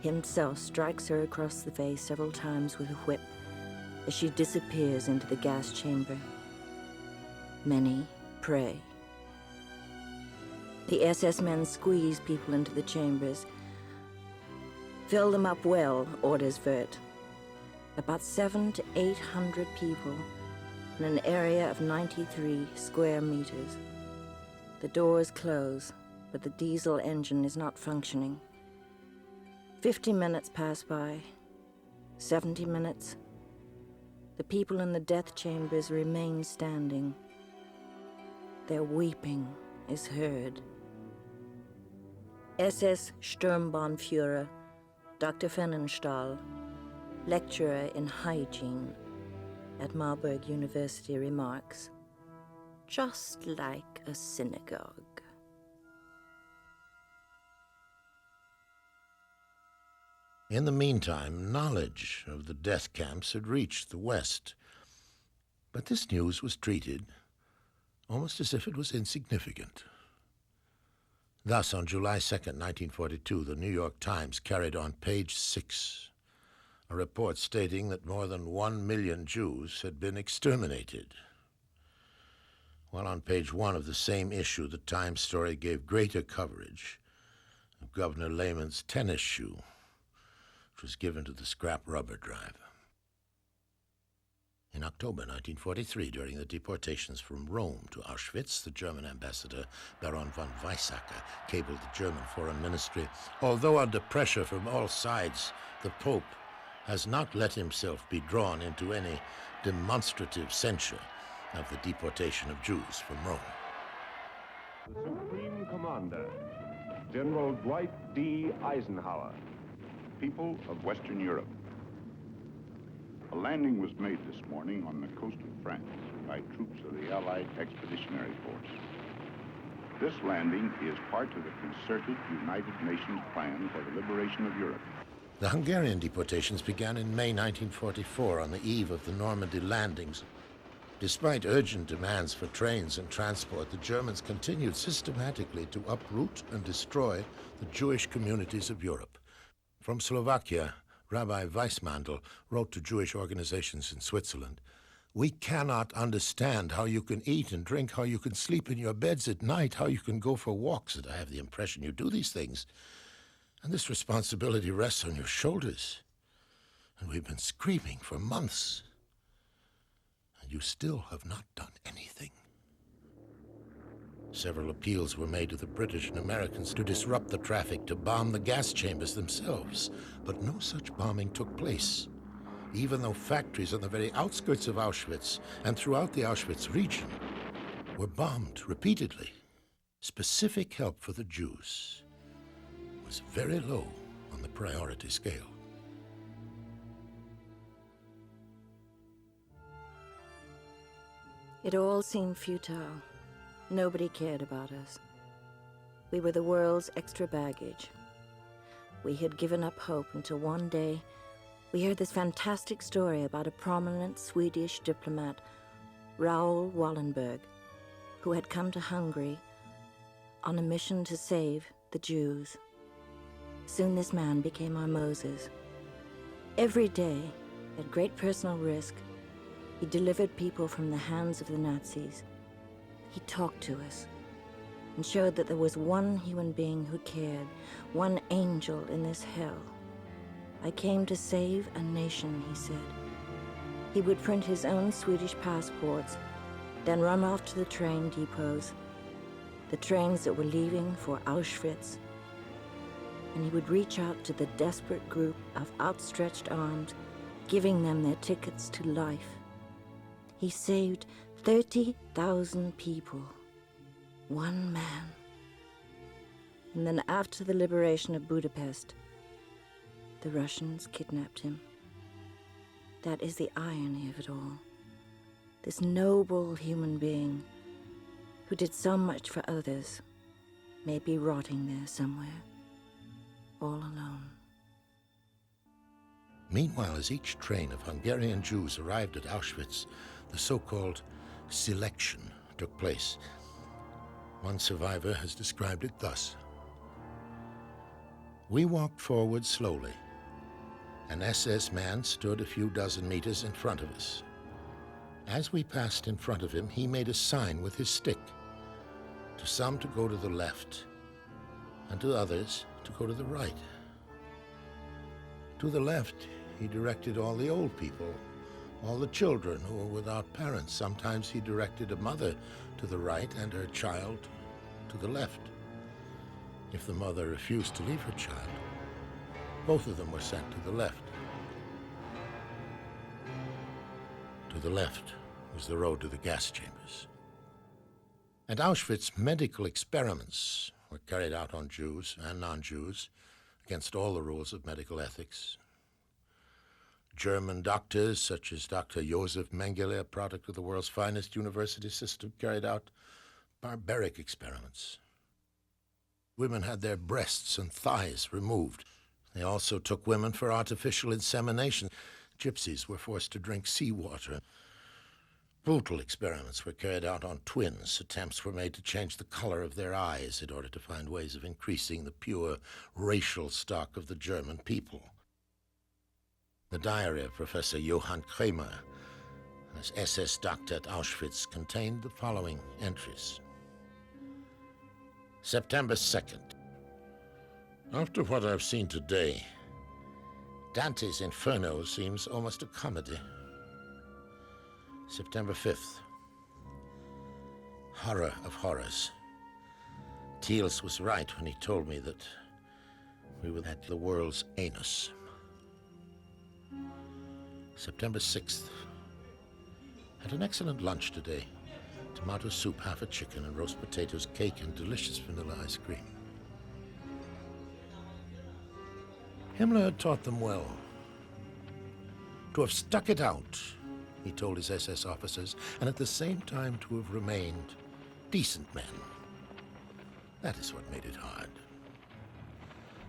himself strikes her across the face several times with a whip as she disappears into the gas chamber. Many pray. The SS men squeeze people into the chambers. "Fill them up well," orders Wirth. About 700 to 800 people in an area of 93 square meters. The doors close, but the diesel engine is not functioning. 50 minutes pass by, 70 minutes. The people in the death chambers remain standing. Their weeping is heard. SS Sturmbannführer Dr. Fennenstahl, lecturer in hygiene at Marburg University, remarks, "Just like a synagogue." In the meantime, knowledge of the death camps had reached the West, but this news was treated almost as if it was insignificant. Thus, on July 2nd, 1942, the New York Times carried on page 6 a report stating that more than 1 million Jews had been exterminated. While on page 1 of the same issue, the Times story gave greater coverage of Governor Lehman's tennis shoe, which was given to the scrap rubber drive. In October 1943, during the deportations from Rome to Auschwitz, the German ambassador, Baron von Weizsäcker, cabled the German Foreign Ministry, "Although under pressure from all sides, the Pope has not let himself be drawn into any demonstrative censure of the deportation of Jews from Rome." The Supreme Commander, General Dwight D. Eisenhower. People of Western Europe. A landing was made this morning on the coast of France by troops of the Allied Expeditionary Force. This landing is part of the concerted United Nations plan for the liberation of Europe. The Hungarian deportations began in May 1944 on the eve of the Normandy landings. Despite urgent demands for trains and transport, the Germans continued systematically to uproot and destroy the Jewish communities of Europe. From Slovakia, Rabbi Weissmandl wrote to Jewish organizations in Switzerland, "We cannot understand how you can eat and drink, how you can sleep in your beds at night, how you can go for walks, and I have the impression you do these things. And this responsibility rests on your shoulders. And we've been screaming for months. And you still have not done anything." Several appeals were made to the British and Americans to disrupt the traffic, to bomb the gas chambers themselves, but no such bombing took place, even though factories on the very outskirts of Auschwitz and throughout the Auschwitz region were bombed repeatedly. Specific help for the Jews was very low on the priority scale. It all seemed futile. Nobody cared about us. We were the world's extra baggage. We had given up hope until one day we heard this fantastic story about a prominent Swedish diplomat, Raoul Wallenberg, who had come to Hungary on a mission to save the Jews. Soon this man became our Moses. Every day, at great personal risk, he delivered people from the hands of the Nazis. He talked to us and showed that there was one human being who cared, one angel in this hell. "I came to save a nation," he said. He would print his own Swedish passports, then run off to the train depots, the trains that were leaving for Auschwitz, and he would reach out to the desperate group of outstretched arms, giving them their tickets to life. He saved 30,000 people. One man. And then after the liberation of Budapest, the Russians kidnapped him. That is the irony of it all. This noble human being who did so much for others may be rotting there somewhere, all alone. Meanwhile, as each train of Hungarian Jews arrived at Auschwitz, the so-called selection took place. One survivor has described it thus: "We walked forward slowly. An SS man stood a few dozen meters in front of us. As we passed in front of him, he made a sign with his stick, to some to go to the left, and to others to go to the right. To the left, he directed all the old people, all the children who were without parents. Sometimes he directed a mother to the right and her child to the left. If the mother refused to leave her child, both of them were sent to the left. To the left was the road to the gas chambers." At Auschwitz, medical experiments were carried out on Jews and non-Jews against all the rules of medical ethics. German doctors, such as Dr. Josef Mengele, a product of the world's finest university system, carried out barbaric experiments. Women had their breasts and thighs removed. They also took women for artificial insemination. Gypsies were forced to drink seawater. Brutal experiments were carried out on twins. Attempts were made to change the color of their eyes in order to find ways of increasing the pure racial stock of the German people. The diary of Professor Johann Kremer, as SS doctor at Auschwitz, contained the following entries. September 2nd. After what I've seen today, Dante's Inferno seems almost a comedy. September 5th. Horror of horrors. Thiels was right when he told me that we were at the world's anus. September 6th. Had an excellent lunch today. Tomato soup, half a chicken, and roast potatoes, cake, and delicious vanilla ice cream. Himmler had taught them well. To have stuck it out, he told his SS officers, and at the same time to have remained decent men. That is what made it hard.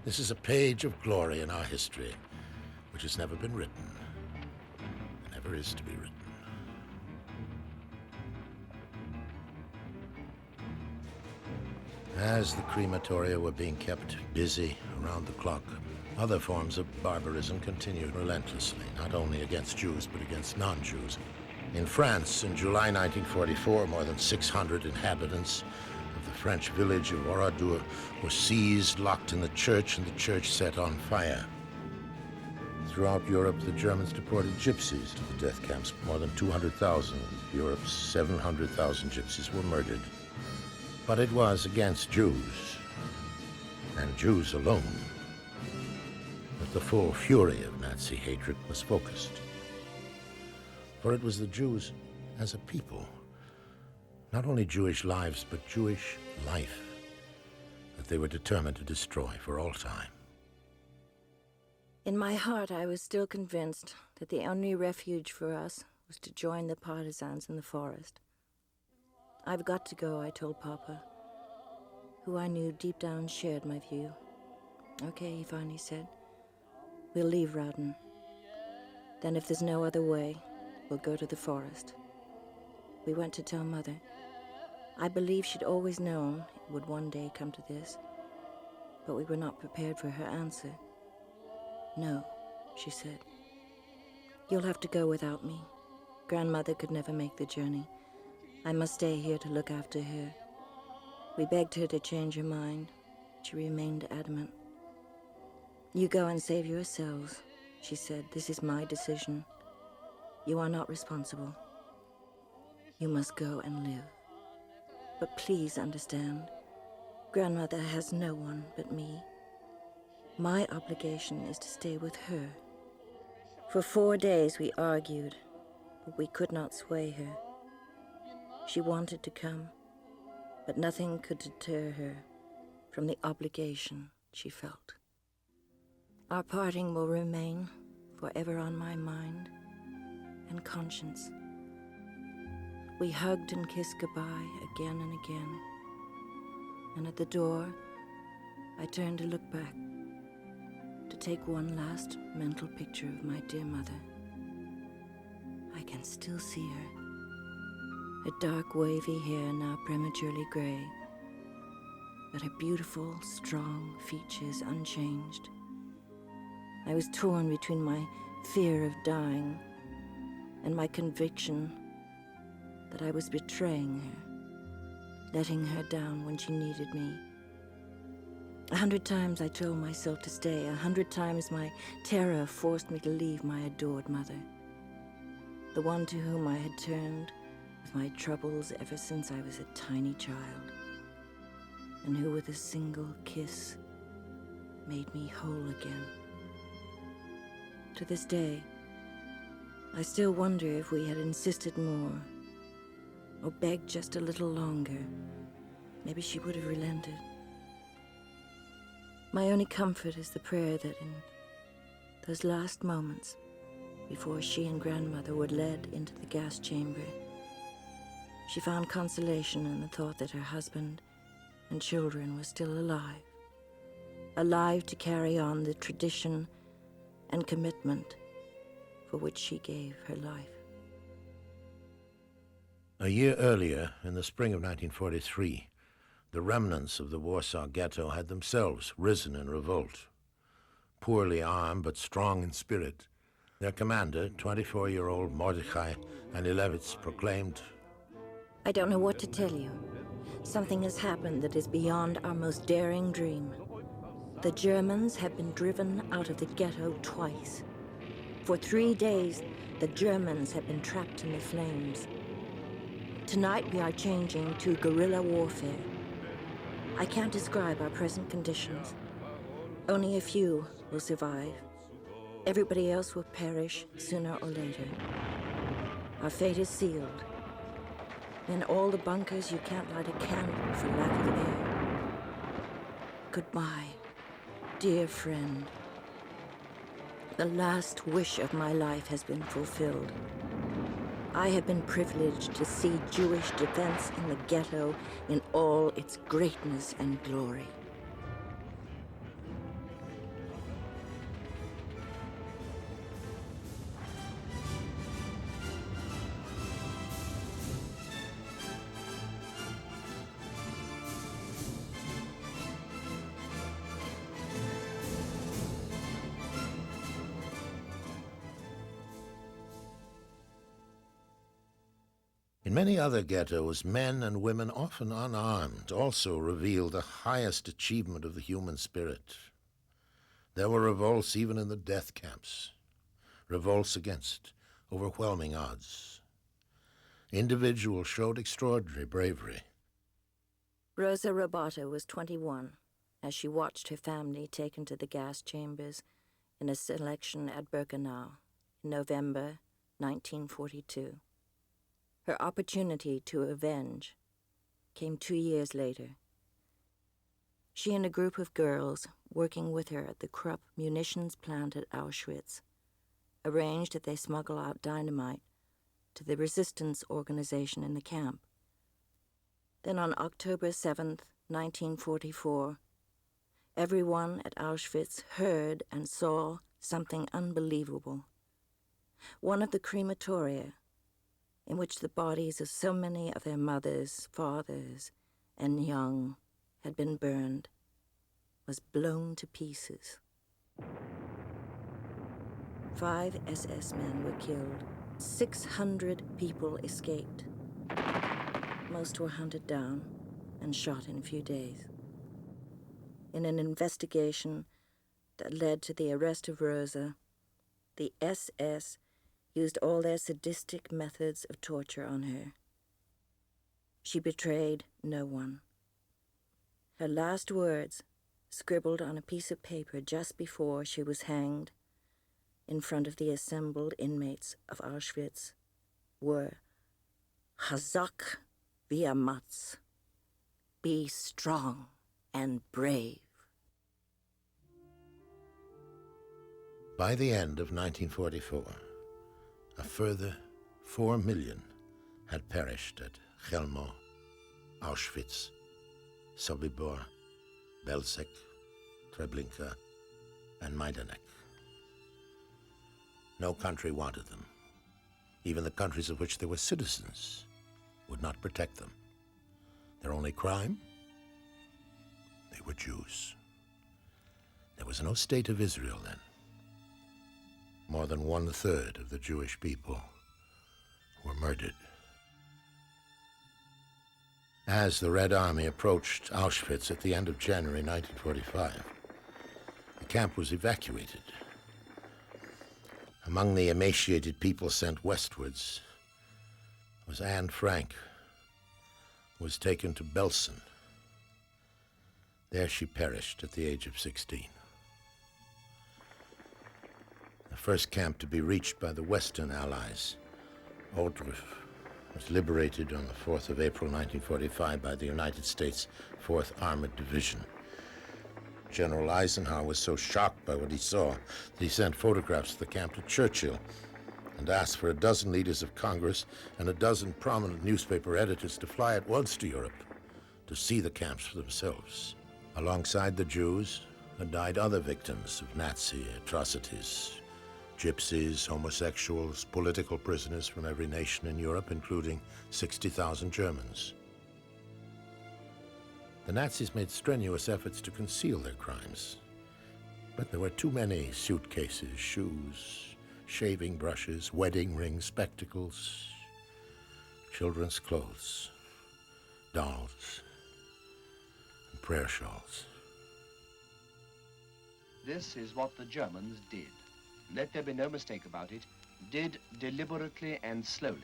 This is a page of glory in our history, which has never been written, and never is to be written. As the crematoria were being kept busy around the clock, other forms of barbarism continued relentlessly, not only against Jews, but against non-Jews. In France, in July 1944, more than 600 inhabitants of the French village of Oradour were seized, locked in the church, and the church set on fire. Throughout Europe, the Germans deported gypsies to the death camps. More than 200,000 of Europe's 700,000 gypsies were murdered. But it was against Jews, and Jews alone, that the full fury of Nazi hatred was focused. For it was the Jews as a people, not only Jewish lives, but Jewish life, that they were determined to destroy for all time. In my heart, I was still convinced that the only refuge for us was to join the partisans in the forest. I've got to go, I told Papa, who I knew deep down shared my view. Okay, he finally said. We'll leave Rouden. Then if there's no other way, we'll go to the forest. We went to tell Mother. I believe she'd always known it would one day come to this, but we were not prepared for her answer. No, she said. You'll have to go without me. Grandmother could never make the journey. I must stay here to look after her. We begged her to change her mind. She remained adamant. You go and save yourselves, she said. This is my decision. You are not responsible. You must go and live. But please understand, Grandmother has no one but me. My obligation is to stay with her. For 4 days we argued, but we could not sway her. She wanted to come, but nothing could deter her from the obligation she felt. Our parting will remain forever on my mind and conscience. We hugged and kissed goodbye again and again. And at the door, I turned to look back, to take one last mental picture of my dear mother. I can still see her. Her dark, wavy hair now prematurely gray, but her beautiful, strong features unchanged. I was torn between my fear of dying and my conviction that I was betraying her, letting her down when she needed me. 100 times I told myself to stay. 100 times my terror forced me to leave my adored mother, the one to whom I had turned with my troubles ever since I was a tiny child, and who with a single kiss made me whole again. To this day, I still wonder if we had insisted more, or begged just a little longer, maybe she would have relented. My only comfort is the prayer that in those last moments, before she and Grandmother were led into the gas chamber, she found consolation in the thought that her husband and children were still alive, alive to carry on the tradition and commitment for which she gave her life. A year earlier, in the spring of 1943, the remnants of the Warsaw Ghetto had themselves risen in revolt. Poorly armed but strong in spirit, their commander, 24-year-old Mordechai Anilewicz, proclaimed, "I don't know what to tell you. Something has happened that is beyond our most daring dream. The Germans have been driven out of the ghetto twice. For 3 days, the Germans have been trapped in the flames. Tonight we are changing to guerrilla warfare. I can't describe our present conditions. Only a few will survive. Everybody else will perish sooner or later. Our fate is sealed. In all the bunkers, you can't light a candle for lack of air. Goodbye, dear friend. The last wish of my life has been fulfilled. I have been privileged to see Jewish defense in the ghetto in all its greatness and glory." In many other ghettos, men and women, often unarmed, also revealed the highest achievement of the human spirit. There were revolts even in the death camps, revolts against overwhelming odds. Individuals showed extraordinary bravery. Rosa Robata was 21 as she watched her family taken to the gas chambers in a selection at Birkenau in November 1942. Her opportunity to avenge came 2 years later. She and a group of girls working with her at the Krupp munitions plant at Auschwitz arranged that they smuggle out dynamite to the resistance organization in the camp. Then on October 7th, 1944, everyone at Auschwitz heard and saw something unbelievable. One of the crematoria, in which the bodies of so many of their mothers, fathers, and young had been burned, was blown to pieces. 5 SS men were killed. 600 people escaped. Most were hunted down and shot in a few days. In an investigation that led to the arrest of Rosa, the SS used all their sadistic methods of torture on her. She betrayed no one. Her last words, scribbled on a piece of paper just before she was hanged in front of the assembled inmates of Auschwitz, were "Chazak v'amatz," be strong and brave. By the end of 1944, a further 4 million had perished at Chelmno, Auschwitz, Sobibor, Belzec, Treblinka, and Majdanek. No country wanted them. Even the countries of which they were citizens would not protect them. Their only crime? They were Jews. There was no state of Israel then. More than 1/3 of the Jewish people were murdered. As the Red Army approached Auschwitz at the end of January 1945, the camp was evacuated. Among the emaciated people sent westwards was Anne Frank, who was taken to Belsen. There she perished at the age of 16. The first camp to be reached by the Western Allies, Ohrdruf, was liberated on the 4th of April 1945 by the United States 4th Armored Division. General Eisenhower was so shocked by what he saw that he sent photographs of the camp to Churchill and asked for a dozen leaders of Congress and a dozen prominent newspaper editors to fly at once to Europe to see the camps for themselves. Alongside the Jews, and died other victims of Nazi atrocities. Gypsies, homosexuals, political prisoners from every nation in Europe, including 60,000 Germans. The Nazis made strenuous efforts to conceal their crimes, but there were too many suitcases, shoes, shaving brushes, wedding rings, spectacles, children's clothes, dolls, and prayer shawls. This is what the Germans did. Let there be no mistake about it, did deliberately and slowly,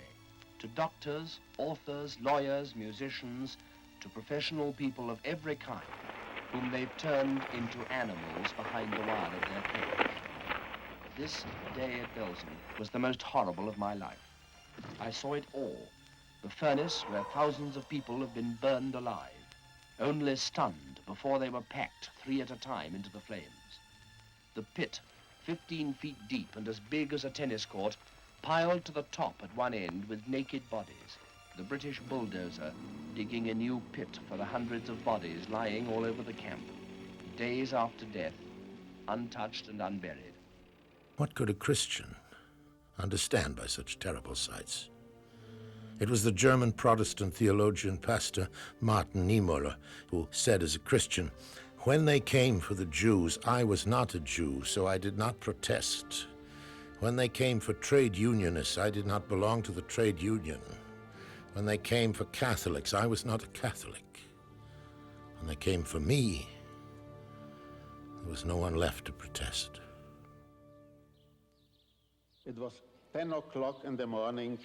to doctors, authors, lawyers, musicians, to professional people of every kind, whom they've turned into animals behind the wall of their cage. This day at Belsen was the most horrible of my life. I saw it all. The furnace where thousands of people have been burned alive, only stunned before they were packed 3 at a time into the flames. The pit, 15 feet deep and as big as a tennis court, piled to the top at one end with naked bodies. The British bulldozer digging a new pit for the hundreds of bodies lying all over the camp, days after death, untouched and unburied. What could a Christian understand by such terrible sights? It was the German Protestant theologian pastor Martin Niemöller who said as a Christian, "When they came for the Jews, I was not a Jew, so I did not protest. When they came for trade unionists, I did not belong to the trade union. When they came for Catholics, I was not a Catholic. When they came for me, there was no one left to protest." It was 10 o'clock in the morning,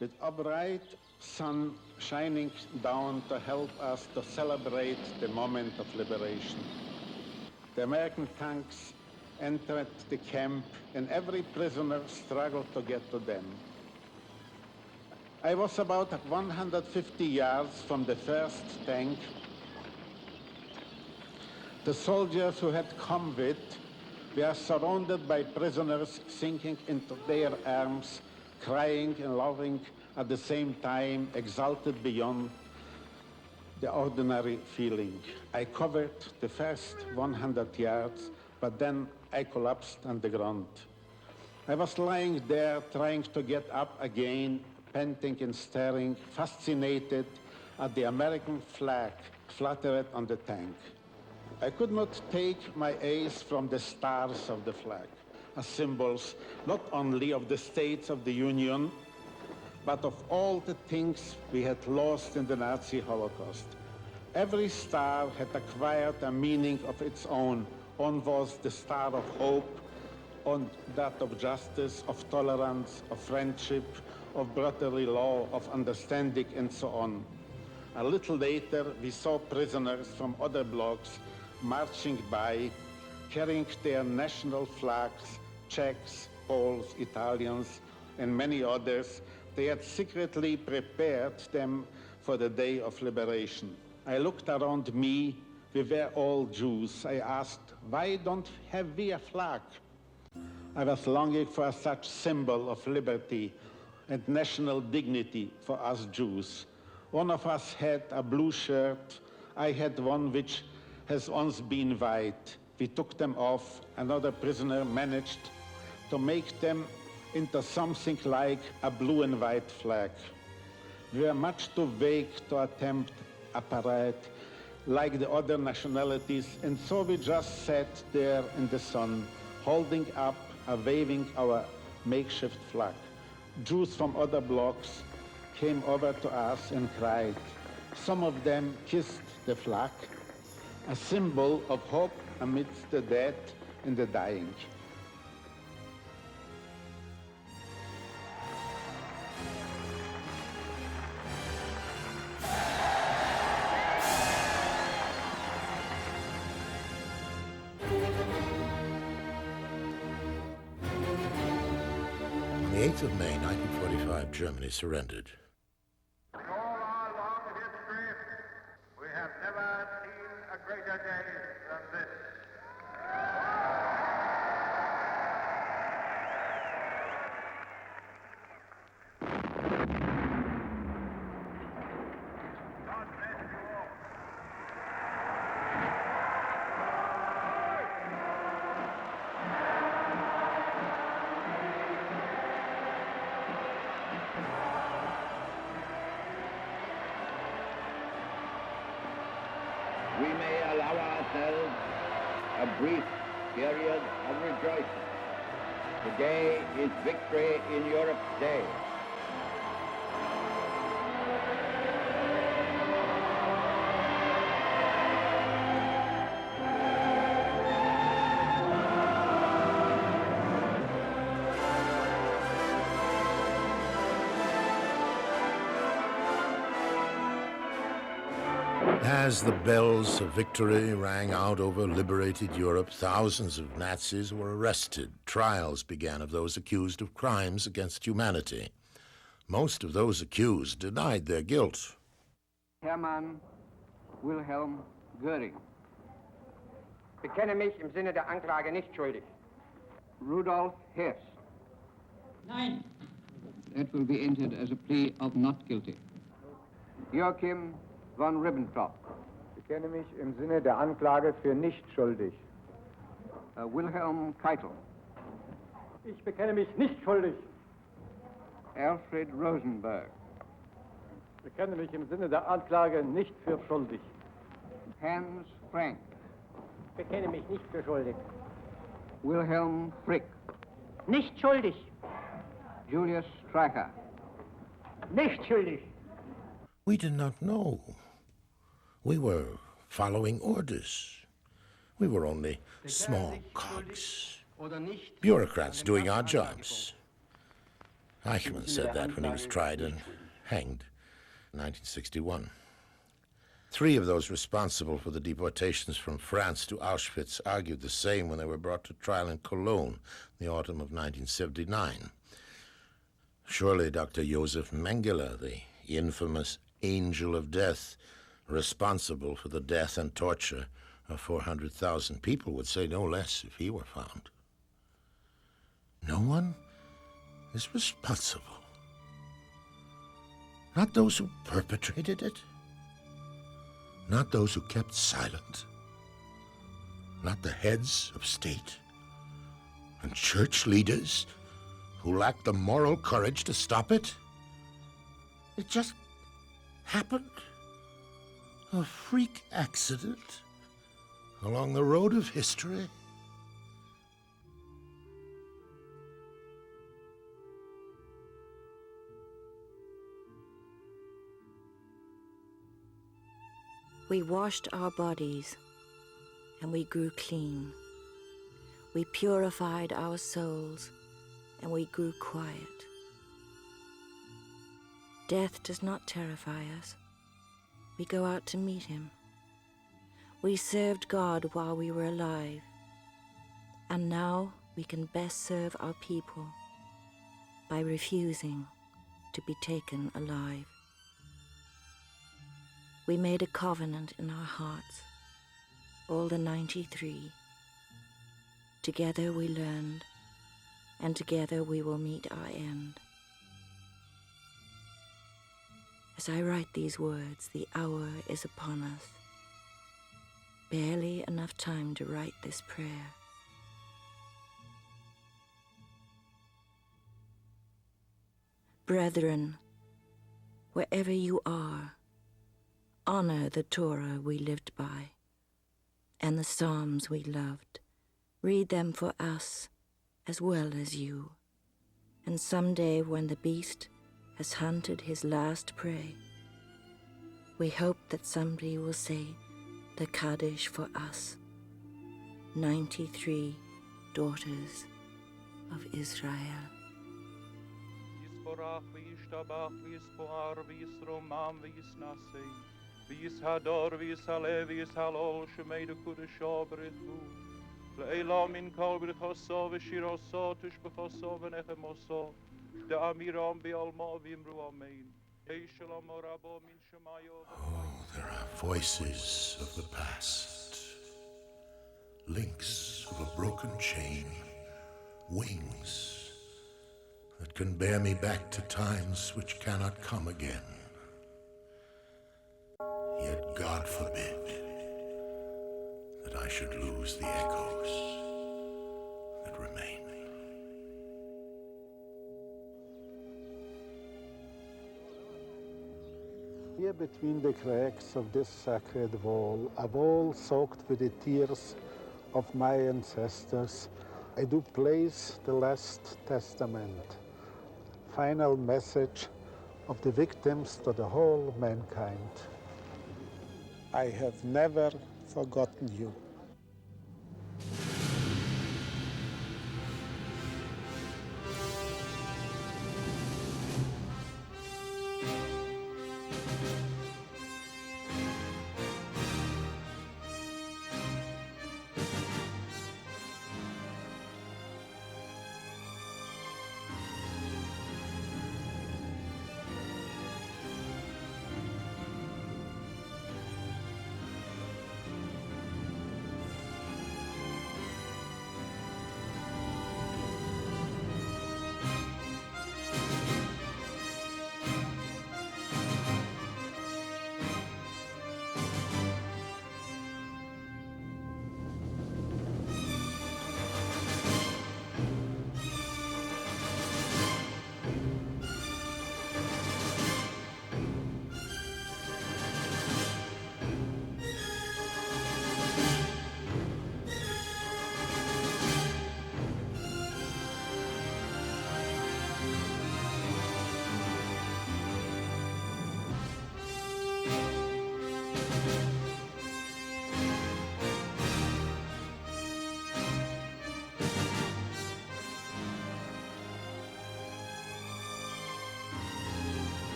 with a bright sun shining down to help us to celebrate the moment of liberation. The American tanks entered the camp, and every prisoner struggled to get to them. I was about 150 yards from the first tank. The soldiers who had come with were surrounded by prisoners sinking into their arms, crying and laughing at the same time, exalted beyond the ordinary feeling. I covered the first 100 yards, but then I collapsed on the ground. I was lying there trying to get up again, panting and staring, fascinated at the American flag fluttered on the tank. I could not take my eyes from the stars of the flag, as symbols not only of the states of the Union, but of all the things we had lost in the Nazi Holocaust. Every star had acquired a meaning of its own. One was the star of hope, on that of justice, of tolerance, of friendship, of brotherly law, of understanding, and so on. A little later, we saw prisoners from other blocks marching by, carrying their national flags, Czechs, Poles, Italians, and many others. They had secretly prepared them for the day of liberation. I looked around me. We were all Jews. I asked, why don't have we a flag? I was longing for such symbol of liberty and national dignity for us Jews. One of us had a blue shirt. I had one which has once been white. We took them off. Another prisoner managed to make them into something like a blue and white flag. We were much too vague to attempt a parade like the other nationalities, and so we just sat there in the sun, holding up and waving our makeshift flag. Jews from other blocks came over to us and cried. Some of them kissed the flag, a symbol of hope amidst the dead and the dying. On the 8th of May, 1945, Germany surrendered. In all our long history, we have never seen a greater day than this. God bless you all. we may allow ourselves a brief period of rejoicing. Today is Victory in Europe's Day. As the bells of victory rang out over liberated Europe, thousands of Nazis were arrested. Trials began of those accused of crimes against humanity. Most of those accused denied their guilt. Hermann Wilhelm Göring. Bekenne mich im Sinne der Anklage nicht schuldig. Rudolf Hess. Nein. That will be entered as a plea of not guilty. Joachim von Ribbentrop. Bekenne mich im Sinne der Anklage für nicht schuldig. Wilhelm Keitel. Ich bekenne mich nicht schuldig. Alfred Rosenberg. Bekenne mich im Sinne der Anklage nicht für schuldig. Hans Frank. Bekenne mich nicht für schuldig. Wilhelm Frick. Nicht schuldig. Julius Streicher. Nicht schuldig. We did not know. We were following orders. We were only small cogs, bureaucrats doing our jobs. Eichmann said that when he was tried and hanged in 1961. 3 of those responsible for the deportations from France to Auschwitz argued the same when they were brought to trial in Cologne in the autumn of 1979. Surely Dr. Josef Mengele, the infamous angel of death, responsible for the death and torture of 400,000 people, would say no less if he were found. No one is responsible. Not those who perpetrated it. Not those who kept silent. Not the heads of state and church leaders who lacked the moral courage to stop it. It just happened. A freak accident along the road of history. We washed our bodies and we grew clean. We purified our souls and we grew quiet. Death does not terrify us. We go out to meet him. We served God while we were alive, and now we can best serve our people by refusing to be taken alive. We made a covenant in our hearts, all the 93. Together we learned, and together we will meet our end. As I write these words, the hour is upon us. Barely enough time to write this prayer. Brethren, wherever you are, honor the Torah we lived by, and the Psalms we loved. Read them for us as well as you. And someday when the beast has hunted his last prey, we hope that somebody will say the Kaddish for us, 93 daughters of Israel. Oh, there are voices of the past, links of a broken chain, wings that can bear me back to times which cannot come again. Yet God forbid that I should lose the echoes that remain. Here between the cracks of this sacred wall, a wall soaked with the tears of my ancestors, I do place the last testament, final message of the victims to the whole mankind. I have never forgotten you.